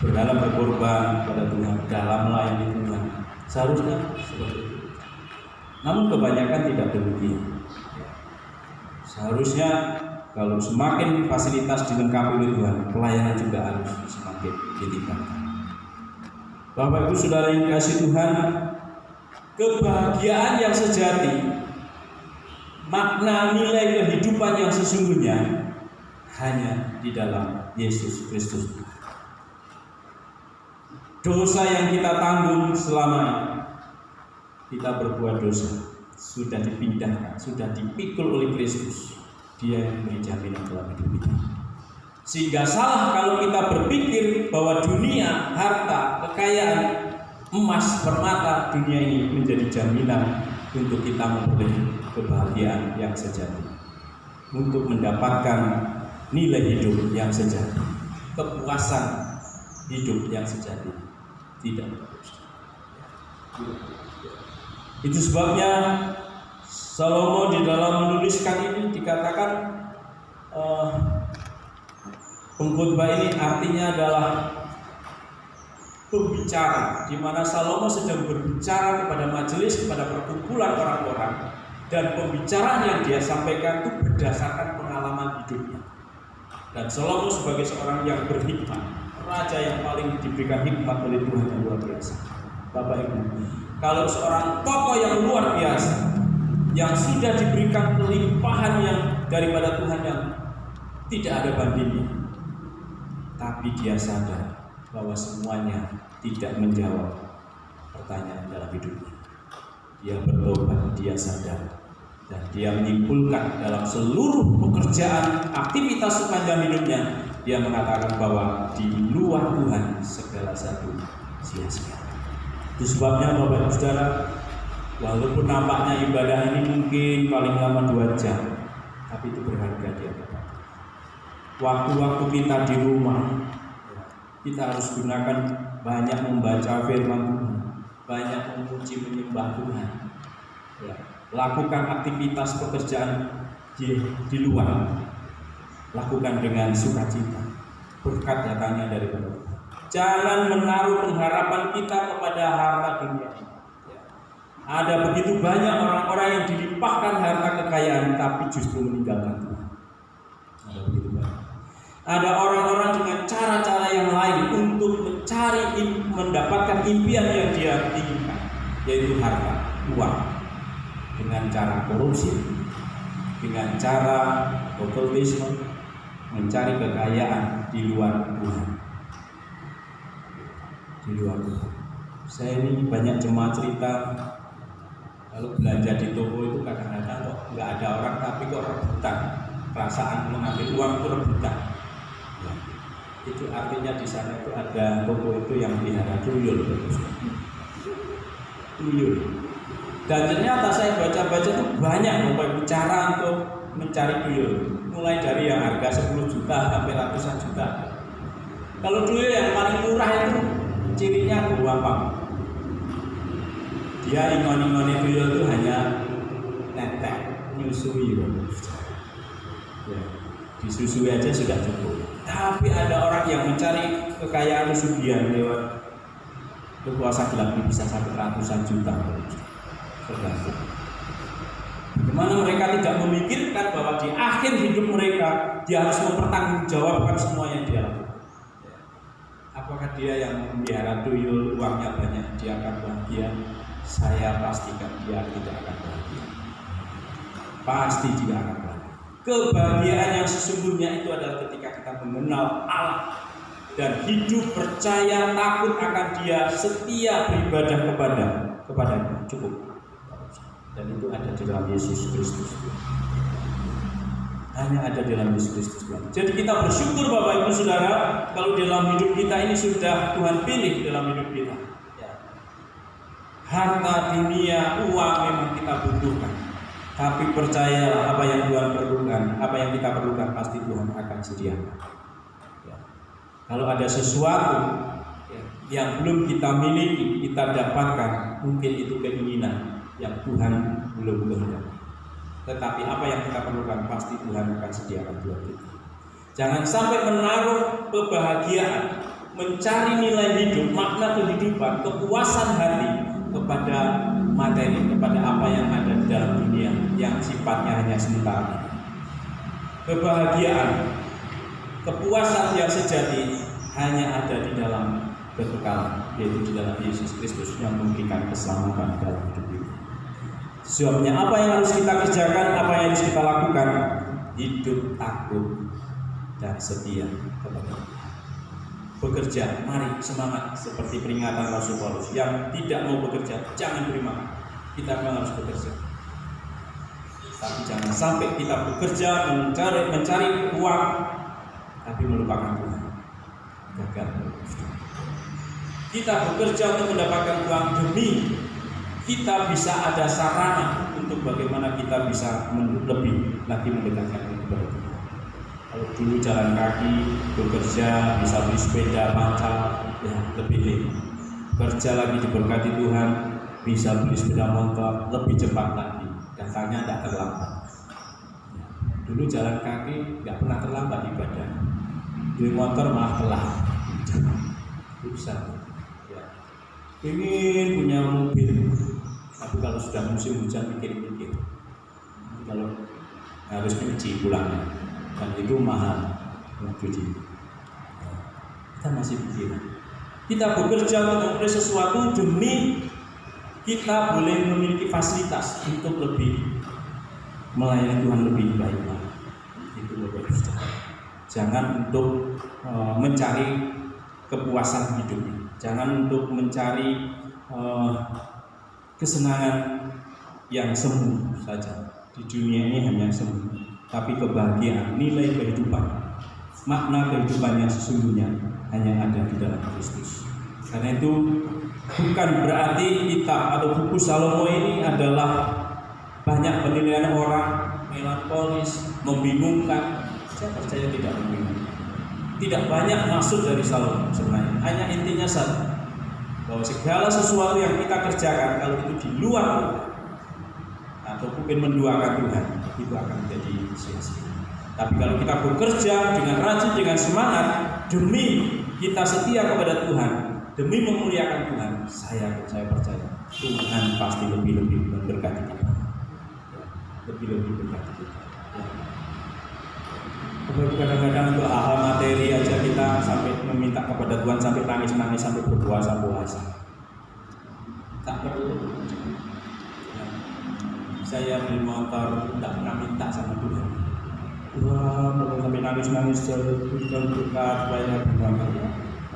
berdalam berkorban kepada Tuhan, dalam melayani Tuhan. Seharusnya seperti itu. Namun kebanyakan tidak demikian. Seharusnya kalau semakin fasilitas dilengkapi oleh Tuhan, pelayanan juga harus semakin ditingkatkan. Bapak Ibu Saudara yang dikasihi Tuhan, kebahagiaan yang sejati, makna nilai kehidupan yang sesungguhnya hanya di dalam Yesus Kristus. Dosa yang kita tanggung selama ini, kita berbuat dosa, sudah dipindahkan, sudah dipikul oleh Kristus. Dia yang memberi jaminan dalam hidup kita. Sehingga salah kalau kita berpikir bahwa dunia, harta, kekayaan, emas, permata dunia ini menjadi jaminan untuk kita memperoleh kebahagiaan yang sejati, untuk mendapatkan nilai hidup yang sejati, kepuasan hidup yang sejati. Tidak. Itu sebabnya Salomo di dalam menuliskan ini dikatakan pengkhotbah ini artinya adalah pembicara, di mana Salomo sedang berbicara kepada majelis, kepada perkumpulan orang-orang, dan pembicaraan yang dia sampaikan itu berdasarkan pengalaman hidupnya. Dan Salomo sebagai seorang yang berhikmat, raja yang paling diberikan hikmat oleh Tuhan yang luar biasa. Bapak Ibu, kalau seorang tokoh yang luar biasa, yang sudah diberikan kelimpahan yang daripada Tuhan yang tidak ada bandingnya, tapi dia sadar bahwa semuanya tidak menjawab pertanyaan dalam hidupnya. Dia bertobat, dia sadar, dan dia menyimpulkan dalam seluruh pekerjaan, aktivitas sepanjang hidupnya, dia mengatakan bahwa di luar Tuhan segala satu sia-sia. Itu sebabnya Bapak Ibu Saudara, walaupun nampaknya ibadah ini mungkin paling lama 2 jam, tapi itu berharga di hadapan. Waktu-waktu kita di rumah, kita harus gunakan banyak membaca firman Tuhan, banyak memuji menyembah Tuhan. Ya, lakukan aktivitas pekerjaan di luar, lakukan dengan sukacita, berkat datangnya dari Tuhan. Jangan menaruh pengharapan kita kepada harta dunia ini. Ya. Ada begitu banyak orang-orang yang dilimpahkan harta kekayaan, tapi justru meninggalkan Tuhan. Ada begitu banyak. Ada orang-orang dengan cara-cara yang lain untuk mendapatkan impian yang dia inginkan, yaitu harta, uang, dengan cara korupsi, dengan cara okultisme, mencari kekayaan di luar Tuhan. Di luar Tuhan. Saya ini banyak jemaat cerita, kalau belanja di toko itu kadang-kadang kok nggak ada orang, tapi kok rebutan. Perasaan mengambil uang itu rebutan. Ya, itu artinya di sana itu ada toko itu yang pelihara tuyul. Tuyul. Dan ternyata saya baca-baca itu banyak cara untuk mencari tuyul. Mulai dari yang harga 10 juta sampai ratusan juta. Kalau tuyul yang paling murah itu cirinya gampang. Dia ingoni-ingoni tuyul itu hanya netek, nyusui. Ya, disusui aja sudah cukup. Tapi ada orang yang mencari kekayaan pesugihan lewat kekuasaan gelap bisa sampai ratusan juta. Tergantung. Bagaimana mereka tidak memikirkan bahwa di akhir hidup mereka dia harus mempertanggungjawabkan semua yang dia lakukan. Apakah dia yang memelihara tuyul uangnya banyak dia akan bahagia? Saya pastikan dia tidak akan bahagia. Pasti tidak akan bahagia. Kebahagiaan yang sesungguhnya itu adalah ketika kita mengenal Allah dan hidup percaya, takut akan Dia, setia beribadah kepadanya. Cukup. Dan itu ada di dalam Yesus Kristus. Hanya ada di dalam Yesus Kristus. Jadi kita bersyukur Bapak Ibu Saudara, kalau dalam hidup kita ini sudah Tuhan pilih dalam hidup kita. Harta, dunia, uang memang kita butuhkan. Tapi percayalah apa yang Tuhan perlukan, apa yang kita perlukan pasti Tuhan akan sediakan. Ya. Kalau ada sesuatu yang belum kita miliki, kita dapatkan, mungkin itu keinginan yang Tuhan belum kehendaki. Tetapi apa yang kita perlukan pasti Tuhan akan sediakan buat kita. Jangan sampai menaruh kebahagiaan, mencari nilai hidup, makna kehidupan, kepuasan hati kepada materi, kepada apa yang ada di dalam dunia yang sifatnya hanya sementara. Kebahagiaan, kepuasan yang sejati hanya ada di dalam kekekalan, yaitu di dalam Yesus Kristus yang memberikan keselamatan dalam hidup ini. Sebabnya apa yang harus kita kerjakan, apa yang harus kita lakukan? Hidup takut dan setia kepada Tuhan. Bekerja, mari semangat seperti peringatan Rasul Paulus. Yang tidak mau bekerja, jangan beri makan. Kita memang harus bekerja. Tapi jangan sampai kita bekerja mencari uang, tapi melupakan Tuhan. Gagal. Kita bekerja untuk mendapatkan uang demi kita bisa ada sarana untuk bagaimana kita bisa lebih lagi mendekatkan kepada Tuhan. Kalau dulu jalan kaki, bekerja, bisa beli sepeda, pacar, ya lebih kerja lagi diberkati Tuhan, bisa beli sepeda motor, lebih cepat lagi, datangnya tidak terlambat. Ya, dulu jalan kaki nggak pernah terlambat ibadah, beli motor malah telat, susah. Ya. Ingin punya mobil, tapi kalau sudah musim hujan mikir-mikir, kalau harus cuci pulangnya. Dan itu mahal cuci. Kita masih pikiran. Kita bekerja untuk memperoleh sesuatu demi kita boleh memiliki fasilitas untuk lebih melayani Tuhan lebih baik lagi. Itu lebih baik. Jangan untuk mencari kepuasan hidup. Jangan untuk mencari kesenangan yang semu saja. Di dunia ini hanya semu. Tapi kebahagiaan, nilai kehidupan, makna kehidupan yang sesungguhnya hanya ada di dalam Kristus. Karena itu bukan berarti kita atau buku Salomo ini adalah banyak penilaian orang, melankolis, membingungkan. Saya percaya tidak membingungkan. Tidak banyak maksud dari Salomo sebenarnya. Hanya intinya satu, bahwa segala sesuatu yang kita kerjakan kalau itu di luar atau mungkin menduakan Tuhan, itu akan menjadi sia-sia. Tapi kalau kita bekerja dengan rajin, dengan semangat, demi kita setia kepada Tuhan, demi memuliakan Tuhan, saya percaya Tuhan pasti lebih-lebih memberkati kita. Lebih-lebih memberkati kita. Kadang-kadang untuk hal materi aja kita sampai meminta kepada Tuhan, sampai nangis-nangis, sampai berpuasa-puasa. Tak perlu. Saya beli motor, tidak pernah minta sama Tuhan. Tuhan, kalau sampai nangis-nangis dan berkat supaya bermotor,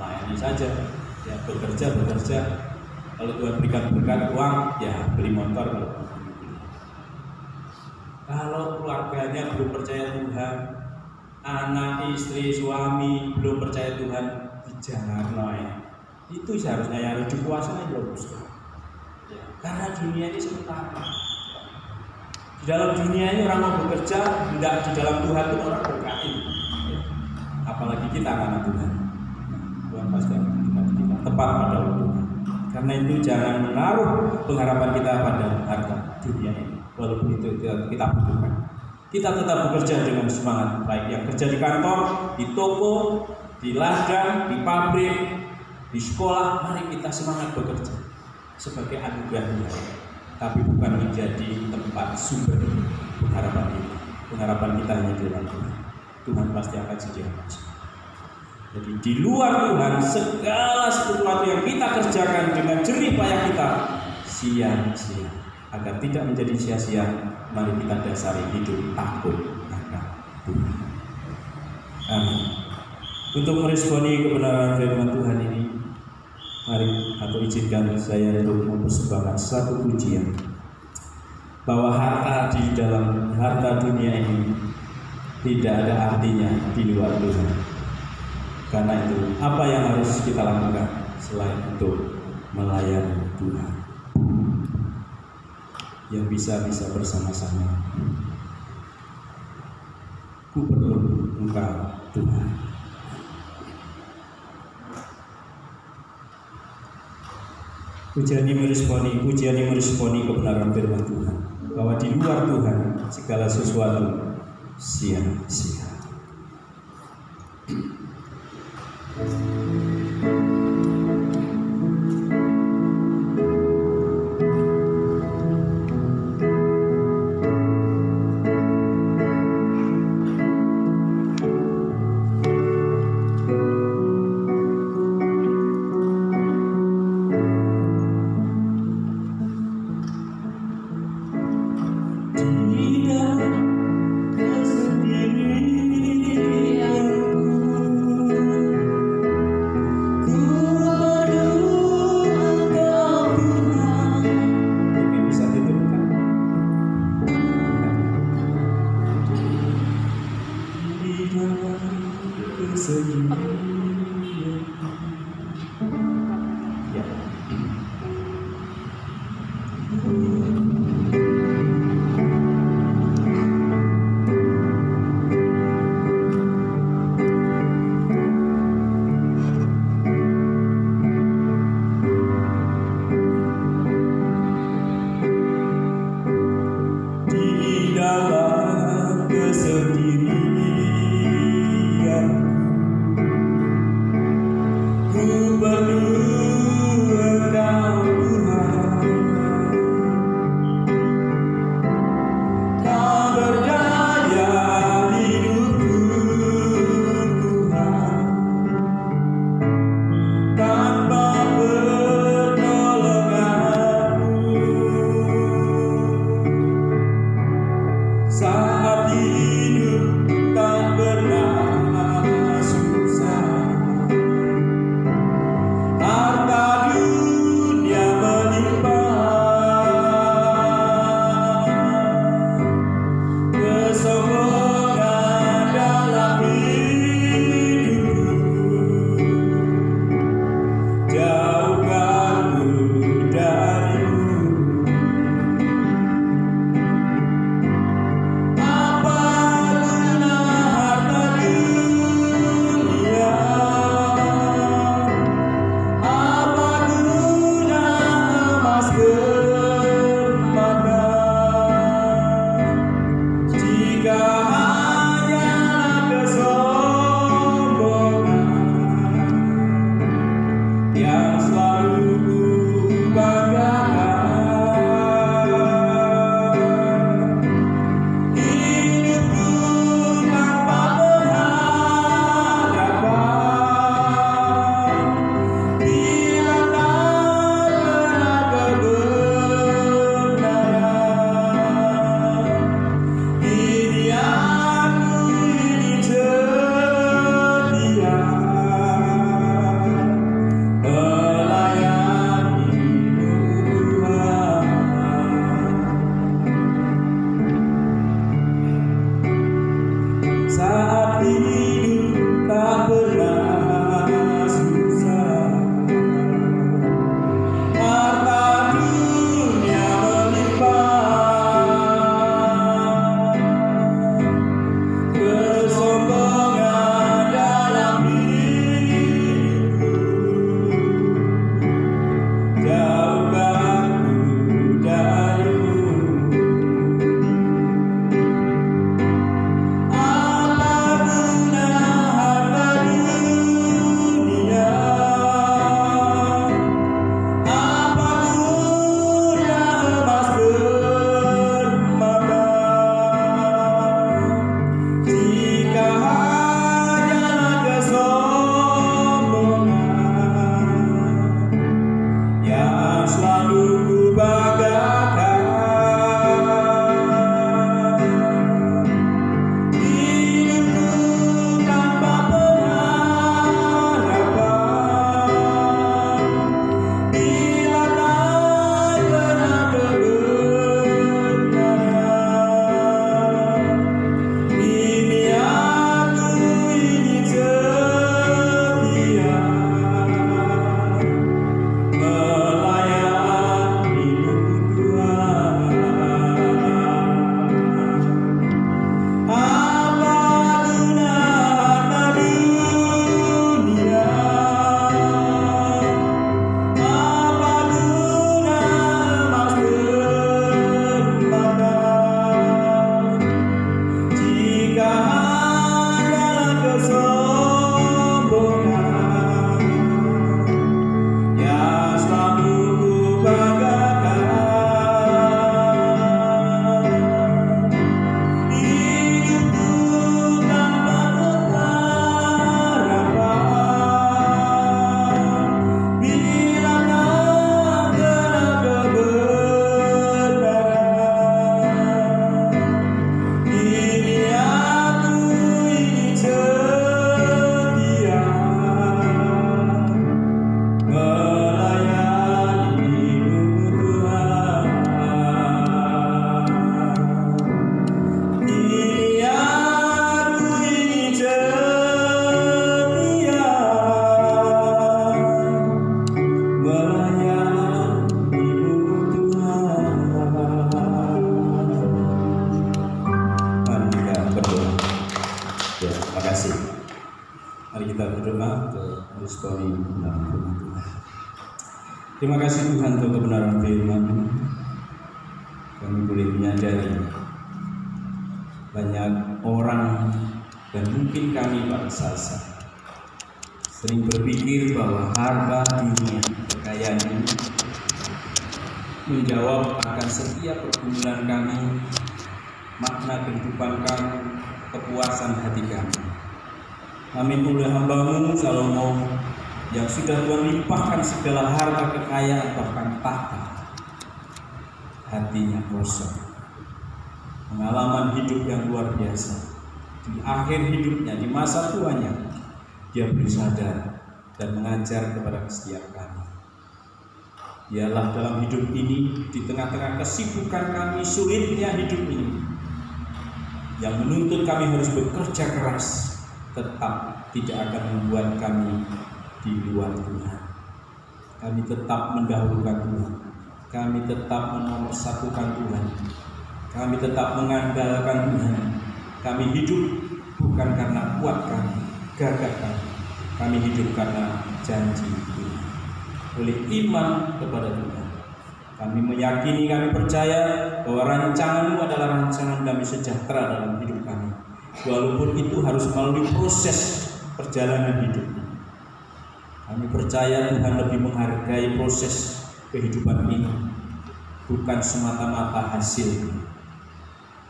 layani saja. Ya bekerja. Kalau Tuhan berikan berkat uang, ya beli motor. Kalau keluarganya belum percaya Tuhan, anak, istri, suami belum percaya Tuhan, jangan itu seharusnya yang harus dikuasai loh, ya, karena dunia ini sementara. Di dalam dunia ini orang mau bekerja, tidak di dalam Tuhan pun orang berkati. Apalagi kita anak Tuhan. Tuhan pasti akan memberkati kita tepat pada waktunya. Karena itu jangan menaruh pengharapan kita pada harta dunia ini. Walaupun itu kita butuhkan. Kita tetap bekerja dengan semangat, baik yang kerja di kantor, di toko, di ladang, di pabrik, di sekolah. Mari kita semangat bekerja sebagai anugerah Tuhan. Tapi bukan menjadi tempat sumber pengharapan kita. Pengharapan kita hanya di dalam Tuhan. Tuhan pasti akan sediakan. Jadi di luar Tuhan, segala sesuatu yang kita kerjakan dengan jerih payah kita sia-sia. Agar tidak menjadi sia-sia, mari kita dasari hidup takut akan Tuhan. Amin. Untuk meresponi kebenaran firman Tuhan ini, mari atau izinkan saya untuk mempersembahkan satu pujian bahwa harta di dalam harta dunia ini tidak ada artinya di luar Tuhan. Karena itu apa yang harus kita lakukan selain untuk melayani Tuhan yang bisa bersama-sama. Ku perlu Engkau Tuhan. Pujian ini meresponi kebenaran firman Tuhan, bahwa di luar Tuhan segala sesuatu sia-sia. Ah ke Responi dalam firman Tuhan. Terima kasih Tuhan untuk kebenaran firman. Kami boleh menyadari banyak orang dan mungkin kami bangsa sering berpikir bahwa harta dunia, kekayaan ini menjawab akan setiap pergumulan kami, makna kehidupan kami, kepuasan hati kami. Amin. Oleh hamba-Mu Salomo yang sudah Tuhan limpahkan segala harta kekayaan bahkan tahta, hatinya kosong. Pengalaman hidup yang luar biasa. Di akhir hidupnya, di masa tuanya, dia bersadar dan mengajar kepada setiap kami. Ialah dalam hidup ini, di tengah-tengah kesibukan kami, sulitnya hidup ini, yang menuntut kami harus bekerja keras, tetap tidak akan membuat kami di luar Tuhan. Kami tetap mendahulukan Tuhan. Kami tetap menomorsatukan Tuhan. Kami tetap mengandalkan Tuhan. Kami hidup bukan karena kuat kami, gagah kami. Kami hidup karena janji Tuhan. Oleh iman kepada Tuhan, kami meyakini, kami percaya bahwa rancangan-Mu adalah rancangan damai sejahtera dalam hidup kami, walaupun itu harus melalui proses perjalanan hidup. Kami percaya Tuhan lebih menghargai proses kehidupan ini, bukan semata-mata hasil.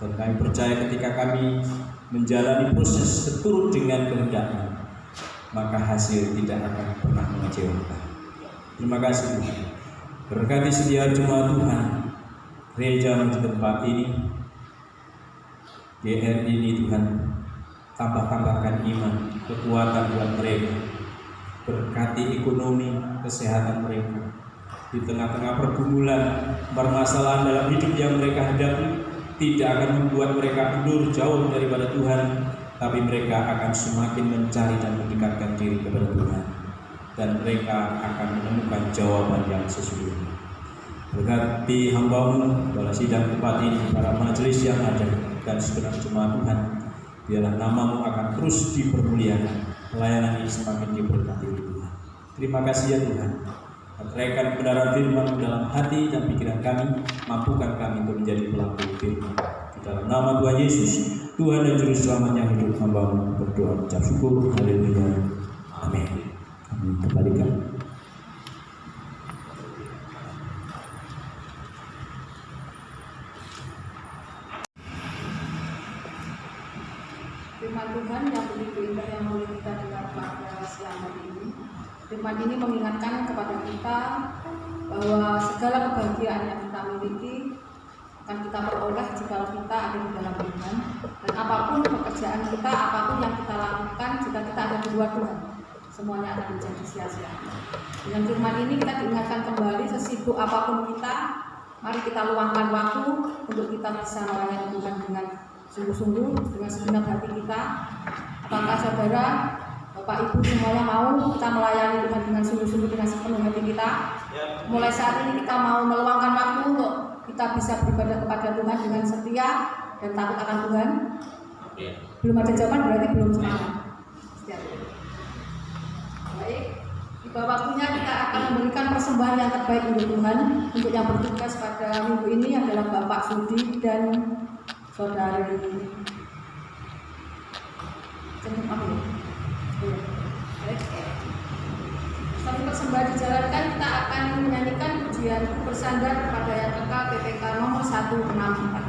Dan kami percaya ketika kami menjalani proses seturut dengan kehendak-Mu, maka hasil tidak akan pernah mengecewakan. Terima kasih Tuhan. Berkati setiap jemaat Tuhan, gereja di tempat ini, GR ini Tuhan, tambahkan iman, kekuatan buat mereka. Berkati ekonomi, kesehatan mereka. Di tengah-tengah pergumulan, permasalahan dalam hidup yang mereka hadapi, tidak akan membuat mereka mundur jauh daripada Tuhan, tapi mereka akan semakin mencari dan mendekatkan diri kepada Tuhan. Dan mereka akan menemukan jawaban yang sesungguhnya. Berkati hamba-Mu dalam sidang tempat ini, para majelis yang ada, dan segenap jemaat Tuhan, biarlah nama-Mu akan terus dipermuliakan, pelayanan ini semakin diberkati Tuhan. Terima kasih ya Tuhan. Meteraikan kebenaran firman-Mu dalam hati dan pikiran kami, mampukan kami untuk menjadi pelaku firman. Di dalam nama Tuhan Yesus, Tuhan dan Juru Selamat yang hidup, hamba-Mu berdoa ucap syukur. Haleluya. Amin. Kembalikan. Firman Tuhan yang begitu indah yang boleh kita dengar pada siang hari ini. Firman ini mengingatkan kepada kita bahwa segala kebahagiaan yang kita miliki akan kita peroleh jika kita ada di dalam Tuhan. Dan apapun pekerjaan kita, apapun yang kita lakukan, jika kita ada di luar Tuhan, semuanya akan menjadi sia-sia. Dengan firman ini kita diingatkan kembali, sesibuk apapun kita, mari kita luangkan waktu untuk kita bisa melayani Tuhan dengan sungguh-sungguh, dengan segenap hati kita. Apakah saudara, Bapak Ibu semuanya mau kita melayani Tuhan dengan sungguh-sungguh, dengan sepenuh hati kita? Mulai saat ini kita mau meluangkan waktu untuk kita bisa beribadah kepada Tuhan dengan setia dan takut akan Tuhan. Belum ada jawaban berarti belum semangat. Baik, tiba waktunya kita akan memberikan persembahan yang terbaik untuk Tuhan. Untuk yang bertugas pada minggu ini adalah Bapak Sudi dan Saudari Sambil persembahan dijalankan, kita akan menyanyikan pujian bersandar kepada yang kekal PPK nomor 164.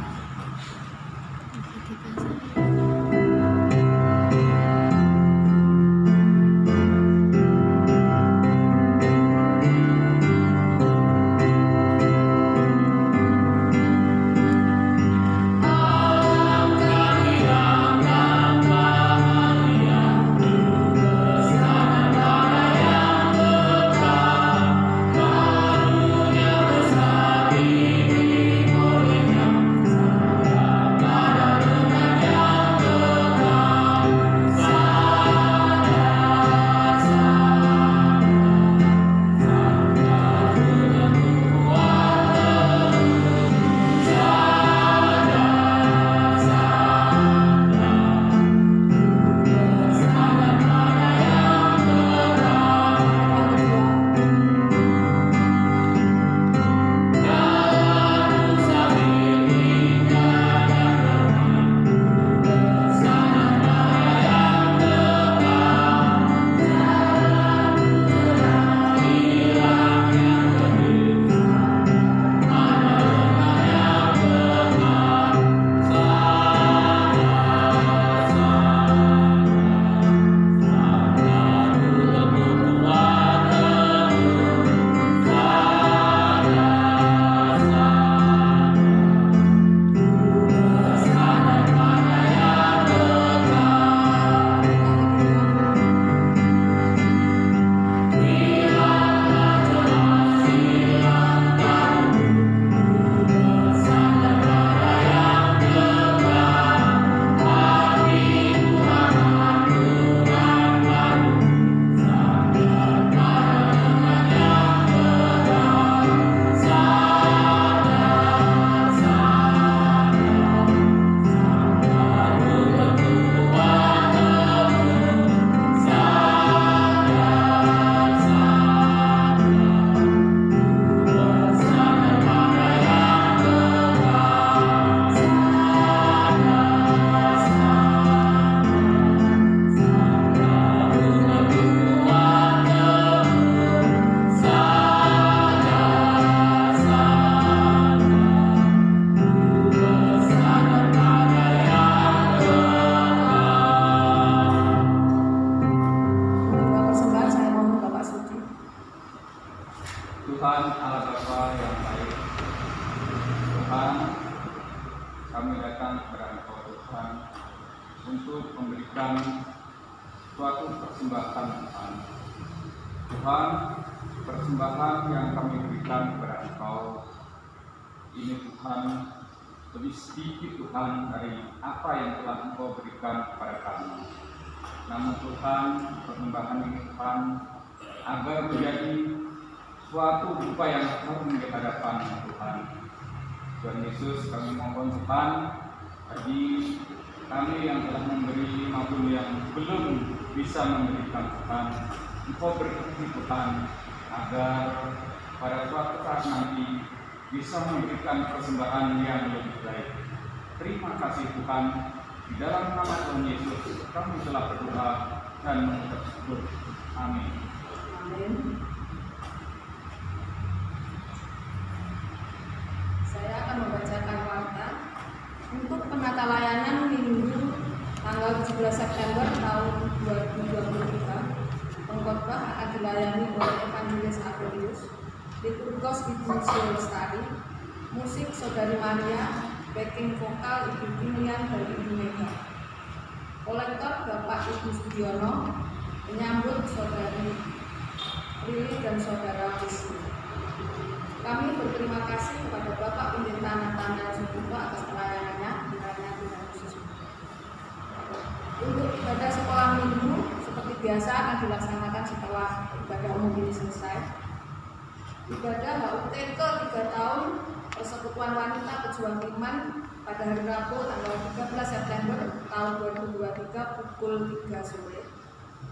Tuhan Allah Bapa yang baik. Tuhan, kami datang kepada Engkau Tuhan untuk memberikan suatu persembahan Tuhan. Tuhan, persembahan yang kami berikan kepada Engkau ini Tuhan lebih sedikit Tuhan dari apa yang telah Engkau berikan kepada kami. Namun Tuhan, persembahan ini Tuhan agar menjadi suatu upaya yang harum di hadapan Tuhan. Tuhan Yesus, kami mohon Tuhan bagi kami yang telah memberi maupun yang belum bisa memberikan Tuhan, Engkau berkati Tuhan agar pada suatu saat nanti bisa memberikan persembahan yang lebih baik. Terima kasih Tuhan, di dalam nama Tuhan Yesus kami telah berdoa dan mengucap syukur. Amin. Amin. Saya akan membacakan warta untuk penata layanan Minggu tanggal 17 September tahun 2023. Pengkhotbah akan dilayani oleh Evangelis Aurelius, liturgos Ibu Lestari, musik Saudari Maria, backing vokal Ibu Pilihan dari Ibu Mega, kolektor Bapak Ibu Sudiono, menyambut Saudari Lili dan Saudara Wisnu. Kami berterima kasih kepada Bapak Pendeta Nathanael Subuto atas pelayanannya, kiranya Tuhan Yesus. Untuk ibadah sekolah minggu seperti biasa akan dilaksanakan setelah ibadah umum ini selesai. Ibadah HUT ke 3 tahun Persekutuan Wanita Pejuang Iman pada hari Rabu tanggal 13 September tahun 2023 pukul 3 sore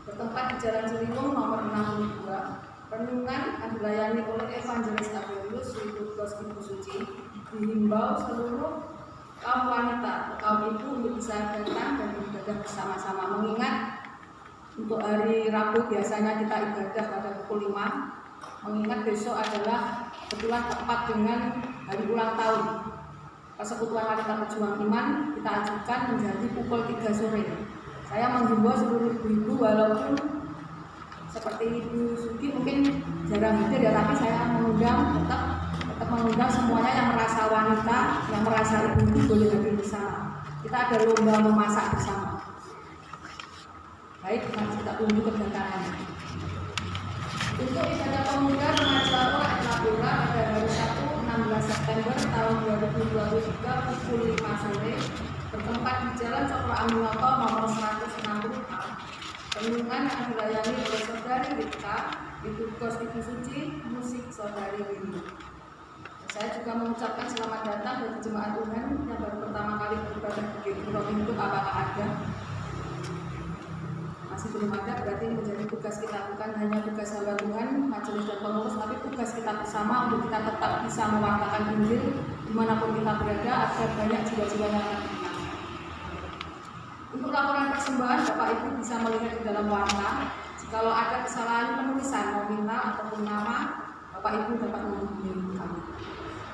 bertempat di Jalan Ciliwung nomor 62. Renungan akan dilayani oleh Evangelis Aurelius, liturgos Ibu Suci. Dihimbau seluruh kaum wanita, kaum ibu untuk bisa datang dan beribadah bersama-sama. Mengingat untuk hari Rabu biasanya kita ibadah pada pukul 5. Mengingat besok adalah kebetulan tepat dengan hari ulang tahun Persekutuan Wanita Pejuang Iman, kita ajukan menjadi pukul 3 sore. Saya menghimbau seluruh ibu-ibu, walaupun seperti Ibu Sugi mungkin jarang hadir ya, tapi saya mengundang tetap mengundang semuanya yang merasa wanita, yang merasa ibu-ibu boleh hadir bersama. Kita ada lomba memasak bersama. Baik, kita tunggu kedatangannya. Untuk ibadah pemuda remaja Labora pada hari Sabtu 16 September tahun 2023 pukul 5 sore bertempat di Jalan Cokro Aminoto nomor 160A. Renungan akan dilayani oleh Saudari Rita, liturgos Ibu Suci, musik Saudari Windy. Saya juga mengucapkan selamat datang bagi jemaat Tuhan yang baru pertama kali beribadah di Puro Hidup. Apakah ada? Masih belum ada, berarti ini menjadi tugas kita, bukan hanya tugas hamba Tuhan, majelis dan pengurus, tapi tugas kita bersama untuk kita tetap bisa mewartakan Injil dimanapun kita berada agar banyak jiwa-jiwa yang akan dikenal. Untuk laporan persembahan, Bapak Ibu bisa melihat di dalam warta. Jikalau ada kesalahan penulisan nominal ataupun nama, Bapak Ibu dapat menghubungi kami.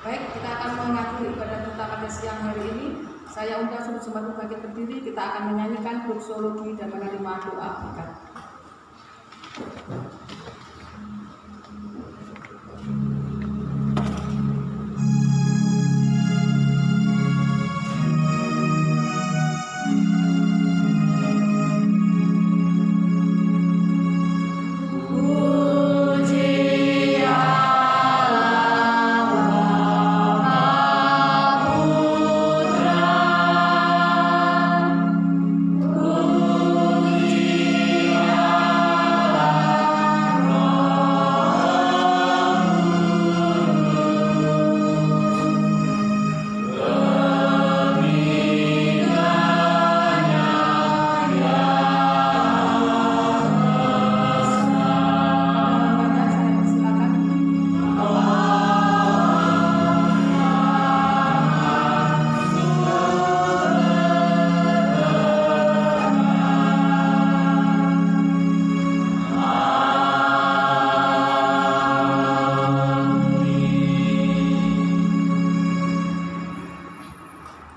Baik, kita akan mengakhiri ibadah kita pada siang hari ini. Saya undang seluruh jemaat bangkit berdiri. Kita akan menyanyikan doksologi dan menerima doa berkat.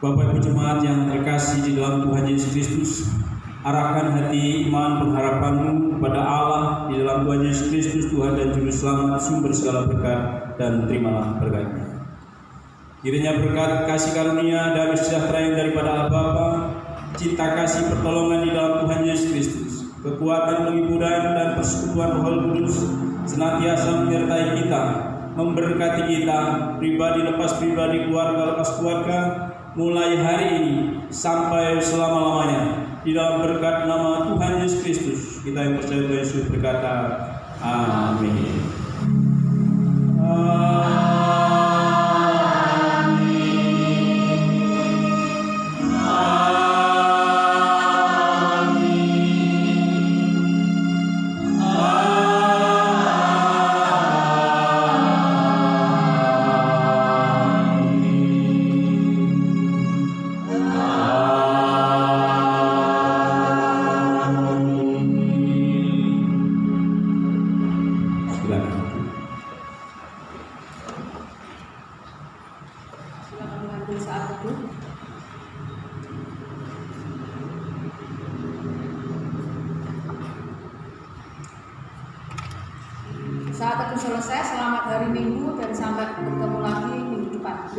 Bapak Ibu jemaat yang terkasih di dalam Tuhan Yesus Kristus, arahkan hati iman pengharapanmu kepada Allah di dalam Tuhan Yesus Kristus, Tuhan dan Juru Selamat, sumber segala berkat, dan terimalah berkatnya. Kiranya berkat kasih karunia dan sejahtera yang daripada Allah Bapa, cinta kasih pertolongan di dalam Tuhan Yesus Kristus, kekuatan penghiburan dan persekutuan Roh Kudus senantiasa menyertai kita, memberkati kita, pribadi lepas pribadi, keluarga lepas keluarga, mulai hari ini sampai selama-lamanya. Di dalam berkat nama Tuhan Yesus Kristus, kita yang percaya Tuhan Yesus berkata, amin. Silakan mengambil saat teduh. Saat teduh selesai, selamat hari Minggu dan sampai bertemu lagi minggu depan.